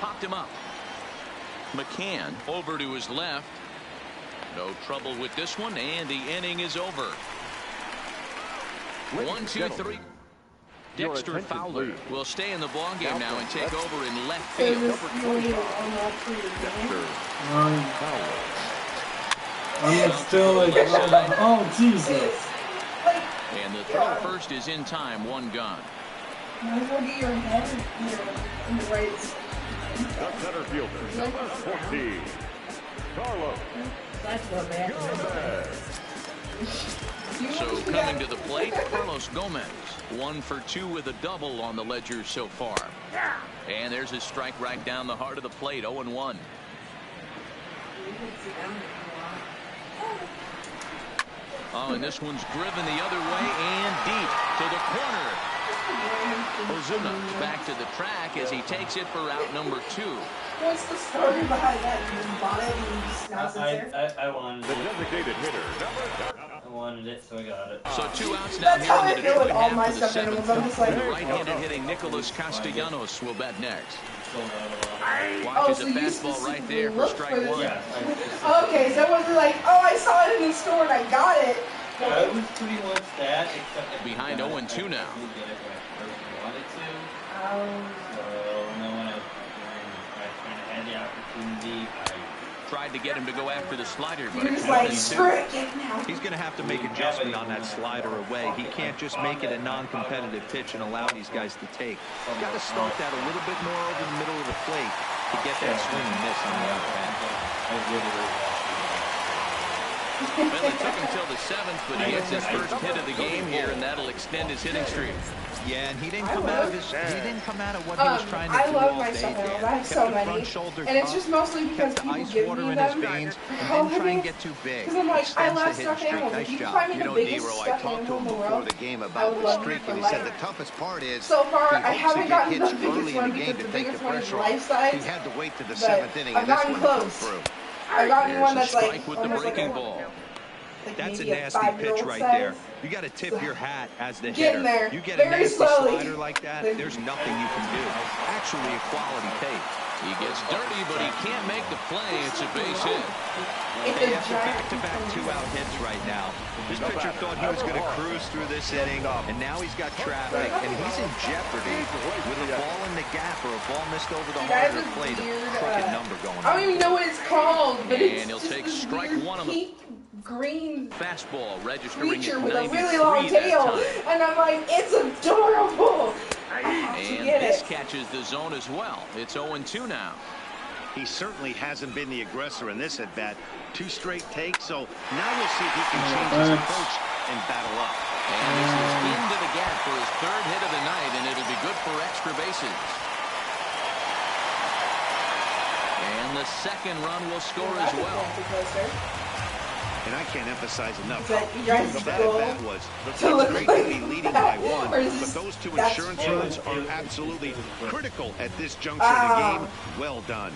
Popped him up. McCann over to his left. No trouble with this one, and the inning is over. 1, 2, 3. Dexter Fowler will stay in the ballgame now and take over in left field. I'm still like, oh, Jesus. And the throw first is in time. 1 gone. Might as well get your head in the right. The center fielder, number 14, Carlos. That's not bad. So coming to the plate, Carlos Gomez. 1 for 2 with a double on the ledger so far. And there's a strike right down the heart of the plate. 0-1. Oh, and this one's driven the other way and deep to the corner. Ozuna back to the track as he takes it for route number 2. What's the story behind that? You just bought it and you just now sits there? I wanted The it. designated hitter, I wanted it, so I got it. So 2 outs now That's here how in I the feel Detroit with all half my of the stuffed animals. 7th. I'm just like, The right-handed hitting Nicholas Castellanos will bat next. Sold out a lot. Watches so a you fastball right there for looked strike for this? 1. Yeah, Okay, so it wasn't like, oh, I saw it in the store and I got it. it was pretty much that, except that Behind 0-2 now. I did get it when I first wanted to. Um, So, when I kind of had the opportunity, Tried to get him to go after the slider, but you're it's just like, 1-2. screw it, get it now. He's going to have to make adjustment on that slider away. He can't just make it a non-competitive pitch and allow these guys to take. He's got to start that a little bit more over the middle of the plate to get that swing and miss on the outside. Well, it took him till the 7th, but he gets his first hit of the game here, and that'll extend his hitting streak. Yeah, and he didn't come out of what he was trying to I do love all my day, stuffed animals. Dan. I have Kept so the many. front shoulder And it's up, just mostly because kept the people ice give water me in them. his veins, and Oh, didn't try and get too big. Because I'm like, I Extends the love hitting stuffed streak. animals. Nice If you job. find me You the know, biggest D-Row, I stuffed talked to animal him in the before world, the game I about would the love streak, it for and he said life. the toughest part is So far, he I hopes haven't to get gotten the hits biggest early in one the game because to the take the biggest one is pressure off. life size. He had to wait to the But 7th inning I've and this gotten one to come close. through. I've gotten There's one a that's like strike with the almost breaking like a, ball. like That's a maybe nasty 5-year-old pitch right size. there. You got to tip your hat as the Getting hitter. there. You get a Very nasty slowly. slider like that, there's nothing you can do. Actually, a quality take. He gets dirty, but he can't make the play. It's a base hit. It's They a have back-to-back giant 2-out hits right now. This pitcher thought he was going to cruise through this inning, and now he's got traffic, and he's in jeopardy with a ball in the gap or a ball missed over the heart of the plate. A crooked number going on. I don't even know what it's called, but it's And he'll just take this strike weird 1 on the pink green fastball, registering creature at with a 93 really long that tail, time. and I'm like, it's adorable. I have to And get this it. catches the zone as well. It's 0-2 now. He certainly hasn't been the aggressor in this at-bat. 2 straight takes, so now we'll see if he can change his approach and battle up. And this is into the gap for his 3rd hit of the night, and it'll be good for extra bases. And the 2nd run will score as well. And I can't emphasize enough Is that how you guys' huge that goal at-bat was. to look It's great like to be leading by that? 1, Or is but this- those 2 that's insurance fun. runs are absolutely critical at this juncture of the game. Well done.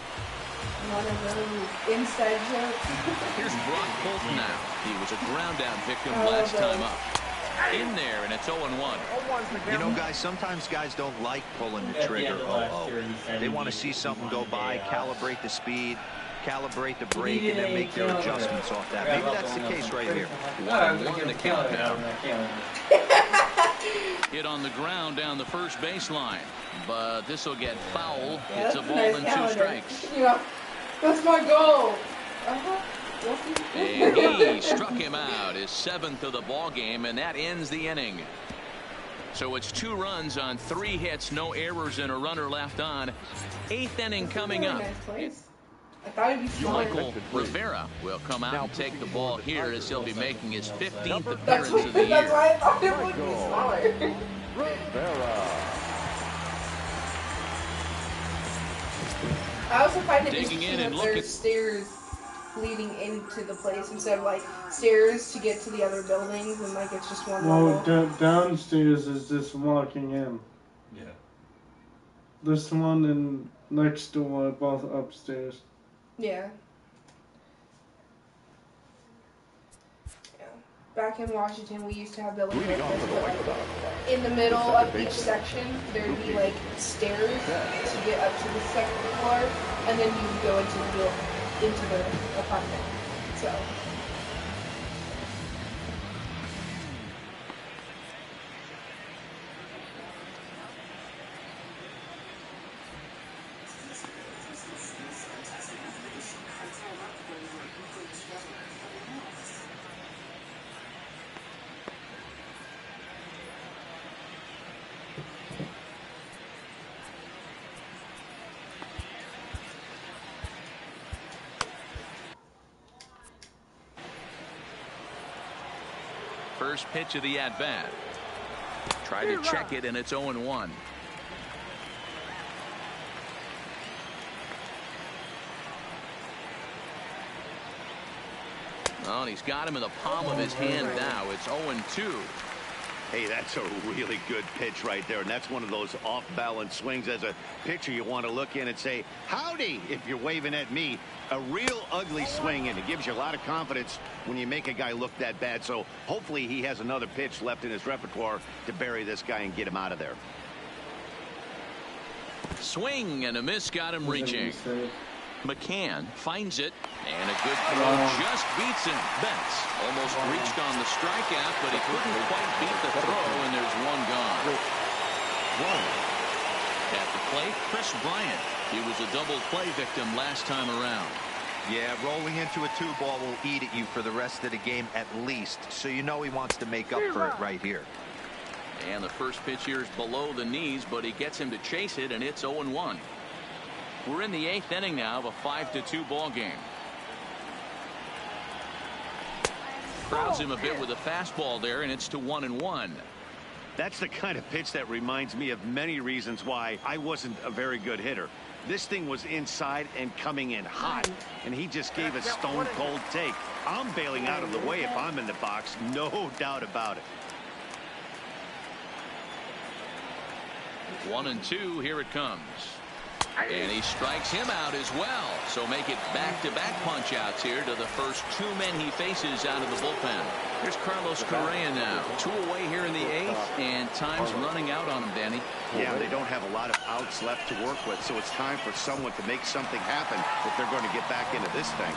One of those inside jokes. Here's Brock Holt now. He was a ground-out victim last time up. In there, and it's 0-1. You know, guys, sometimes guys don't like pulling the trigger. They want to see something go by, calibrate the speed, calibrate the brake, and then make their adjustments off that. Maybe that's the case right here. 1-1 the count now. Hit on the ground down the first baseline, but this will get foul. Yeah, It's a that's ball nice and 2 calendar. strikes. You know, that's my goal. And he struck him out, his 7th of the ball game, and that ends the inning. So it's 2 runs on 3 hits, no errors, and a runner left on. 8th inning coming up. I thought it'd be smaller. Michael Rivera will come out and take the ball here as he'll be making his 15th That's appearance of the that's year. why I thought it would be smaller. I also find it Digging in interesting and that looking. there's stairs leading into the place instead of like stairs to get to the other buildings, and like it's just one Well, level. downstairs is just walking in. Yeah. This one and next door are both upstairs. Yeah. Back in Washington, we used to have buildings like this, but like in the middle of each section, there'd be like stairs to get up to the 2nd floor, and then you would go into the apartment. So. First pitch of the at-bat. Tried to check it, and it's 0-1. Oh, and he's got him in the palm of his hand now. It's 0-2. Hey, that's a really good pitch right there, and that's one of those off-balance swings. As a pitcher, you want to look in and say, howdy, if you're waving at me. A real ugly swing, and it gives you a lot of confidence when you make a guy look that bad. So hopefully he has another pitch left in his repertoire to bury this guy and get him out of there. Swing and a miss, got him reaching. McCann finds it, and a good throw just beats him. Betts almost reached on the strikeout, but he couldn't quite beat the throw, and there's one gone. At the plate, Chris Bryant. He was a double play victim last time around. Yeah, rolling into a 2-ball will eat at you for the rest of the game at least, so you know he wants to make up for it right here. And the first pitch here is below the knees, but he gets him to chase it, and it's 0-1. We're in the 8th inning now of a 5-2 ball game. Crowds him a bit with a fastball there, and it's to 1-1. That's the kind of pitch that reminds me of many reasons why I wasn't a very good hitter. This thing was inside and coming in hot, and he just gave a stone-cold take. I'm bailing out of the way if I'm in the box, no doubt about it. 1-2, here it comes. And he strikes him out as well. So make it back-to-back punch-outs here to the first 2 men he faces out of the bullpen. Here's Carlos Correa now. 2 away here in the 8th, and time's running out on him, Danny. Yeah, they don't have a lot of outs left to work with, so it's time for someone to make something happen if they're going to get back into this thing.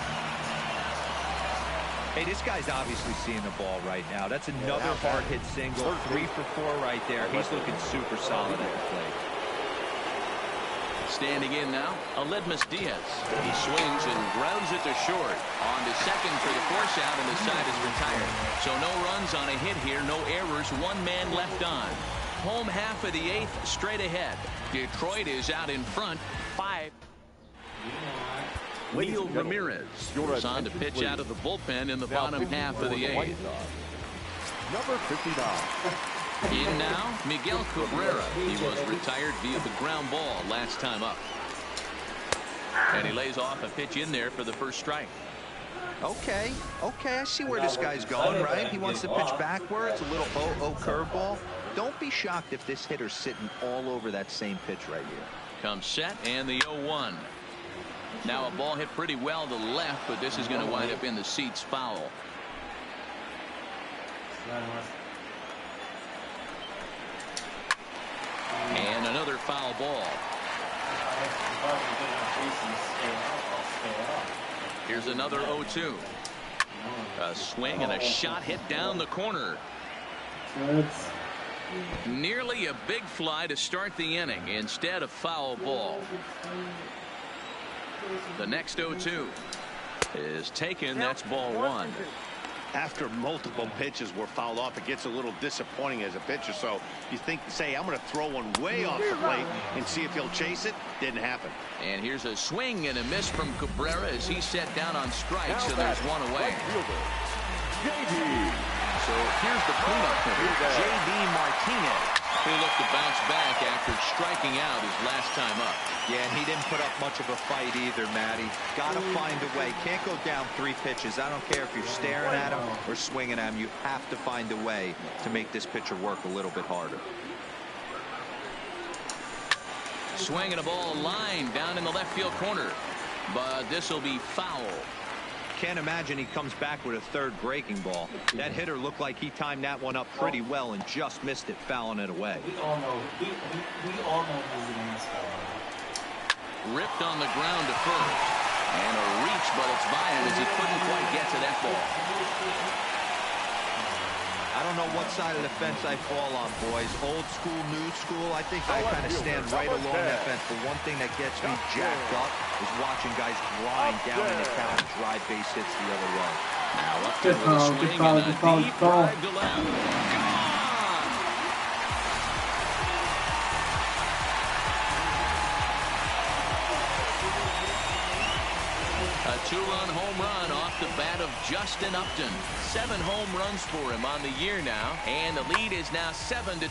Hey, this guy's obviously seeing the ball right now. That's another hard-hit single. 3 for 4 right there. He's looking super solid at the plate. Standing in now, Aledmus Diaz. He swings and grounds it to short. On to second for the force out, and the side is retired. So no runs on a hit here, no errors, 1 man left on. Home half of the 8th, straight ahead. Detroit is out in front, 5. Leo Ramirez is on to pitch out of the bullpen in the bottom half of the 8th. Number 59. In now, Miguel Cabrera. He was retired via the ground ball last time up. And he lays off a pitch in there for the first strike. Okay, I see where this guy's going, right? He wants to pitch backwards, a little curveball. Don't be shocked if this hitter's sitting all over that same pitch right here. Comes set, and the 0-1. Now a ball hit pretty well to left, but this is going to wind up in the seats foul. And another foul ball. Here's another 0-2. A swing and a shot hit down the corner. Nearly a big fly to start the inning. Instead, a foul ball. The next 0-2 is taken. That's ball 1. After multiple pitches were fouled off, it gets a little disappointing as a pitcher. So you think, say, I'm going to throw one way off the plate and see if he'll chase it. Didn't happen. And here's a swing and a miss from Cabrera as he's set down on strikes, so there's 1 away. So here's the cleanup hitter, J.D. Martinez, who looked to bounce back after striking out his last time up. Yeah, and he didn't put up much of a fight either, Matty. Got to find a way. Can't go down 3 pitches. I don't care if you're staring at him or swinging at him. You have to find a way to make this pitcher work a little bit harder. Swinging a ball line down in the left field corner, but this will be foul. Can't imagine he comes back with a 3rd breaking ball. That hitter looked like he timed that one up pretty well and just missed it, fouling it away. We all know he's an asshole. Ripped on the ground to first. And a reach, but it's by him as he couldn't quite get to that ball. I don't know what side of the fence I fall on, boys. Old school, new school. I think I kind of stand right along that fence. But one thing that gets me jacked up is watching guys grind down in the count and drive base hits the other way. Now up to the swing and a deep drive to left. Gone! A 2-run home run off the bat of Justin Upton. 7 home runs for him on the year now, and the lead is now 7-2.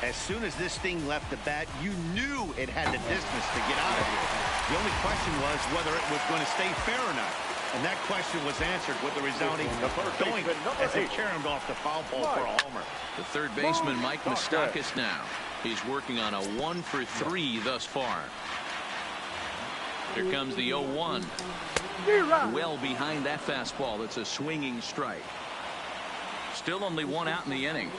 As soon as this thing left the bat, you knew it had the distance to get out of here. The only question was whether it was going to stay fair or not. And that question was answered with the resounding doink as he caromed off the foul pole for a homer. The third baseman, Mike Moustakas, now. He's working on a 1 for 3 thus far. Here comes the 0-1. Well behind that fastball. It's a swinging strike. Still only 1 out in the inning.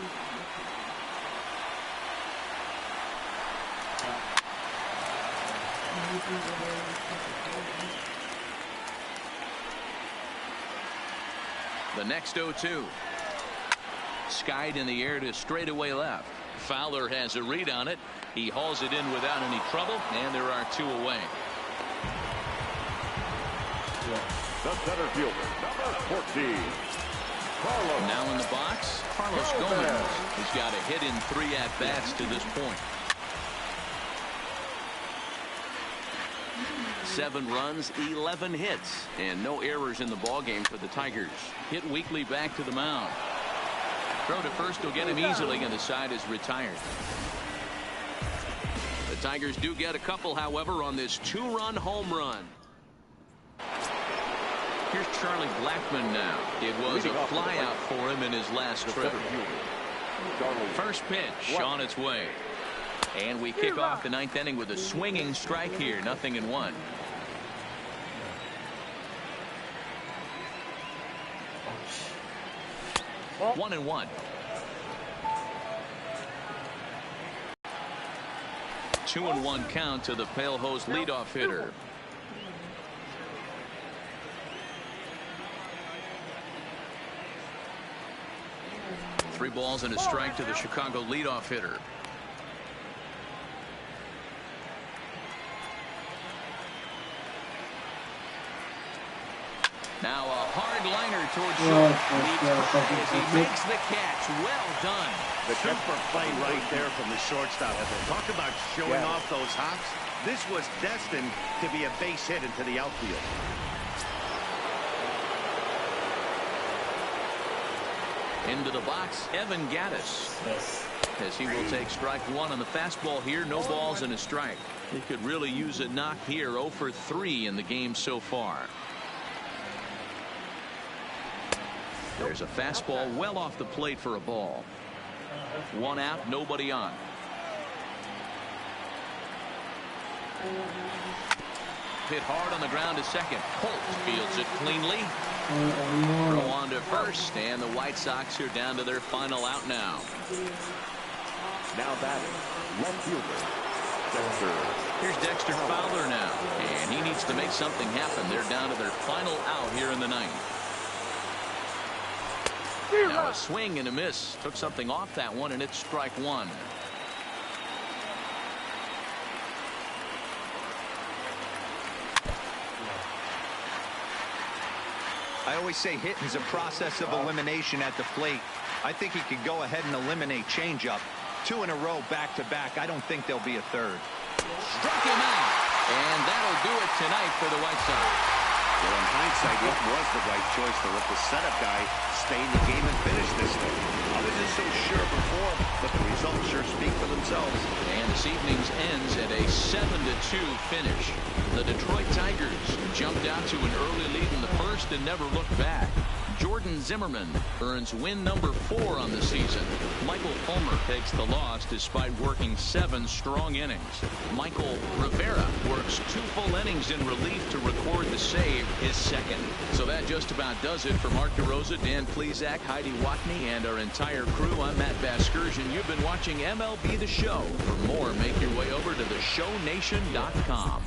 The next 0-2. Skied in the air to straightaway left. Fowler has a read on it. He hauls it in without any trouble, and there are 2 away. The center fielder, number 14. Carlos. Now in the box, Carlos Gomez. He's got a hit in 3 at-bats to this point. 7 runs, 11 hits, and no errors in the ballgame for the Tigers. Hit weekly back to the mound. Throw to first will get him easily, and the side is retired. The Tigers do get a couple, however, on this 2-run home run. Here's Charlie Blackmon now. It was a flyout for him in his last trip. First pitch on its way. And we kick off the 9th inning with a swinging strike here. 0-1. Oh. 1-1. 2-1 count to the Pale Host leadoff hitter. Three balls and a strike to the Chicago leadoff hitter. Now a hard liner towards short. He makes the catch. Well done. The super play right there from the shortstop. Talk about showing off those hops. This was destined to be a base hit into the outfield. Into the box, Evan Gattis. As he will take strike 1 on the fastball here. No balls and a strike. He could really use a knock here. 0 for 3 in the game so far. There's a fastball well off the plate for a ball. 1 out, nobody on. Hit hard on the ground to second. Holt fields it cleanly. Throw on to first, and the White Sox are down to their final out now. Now batting, left fielder, Dexter. Here's Dexter Fowler now, and he needs to make something happen. They're down to their final out here in the 9th. Now a swing and a miss. Took something off that one, and it's strike 1. I always say hitting is a process of elimination at the plate. I think he could go ahead and eliminate changeup. 2 in a row back to back. I don't think there'll be a third. Struck him out, and that'll do it tonight for the White Sox. Well, in hindsight, it was the right choice to let the setup guy stay in the game and finish this thing. I wasn't so sure before, but the results sure speak for themselves. And this evening's ends at a 7-2 finish. The Detroit Tigers jumped out to an early lead in the first and never looked back. Jordan Zimmerman earns win number 4 on the season. Michael Fulmer takes the loss despite working 7 strong innings. Michael Rivera works 2 full innings in relief to record the save, his second. So that just about does it for Mark DeRosa, Dan Plesac, Heidi Watney, and our entire crew. I'm Matt Vasgersian. You've been watching MLB The Show. For more, make your way over to theshownation.com.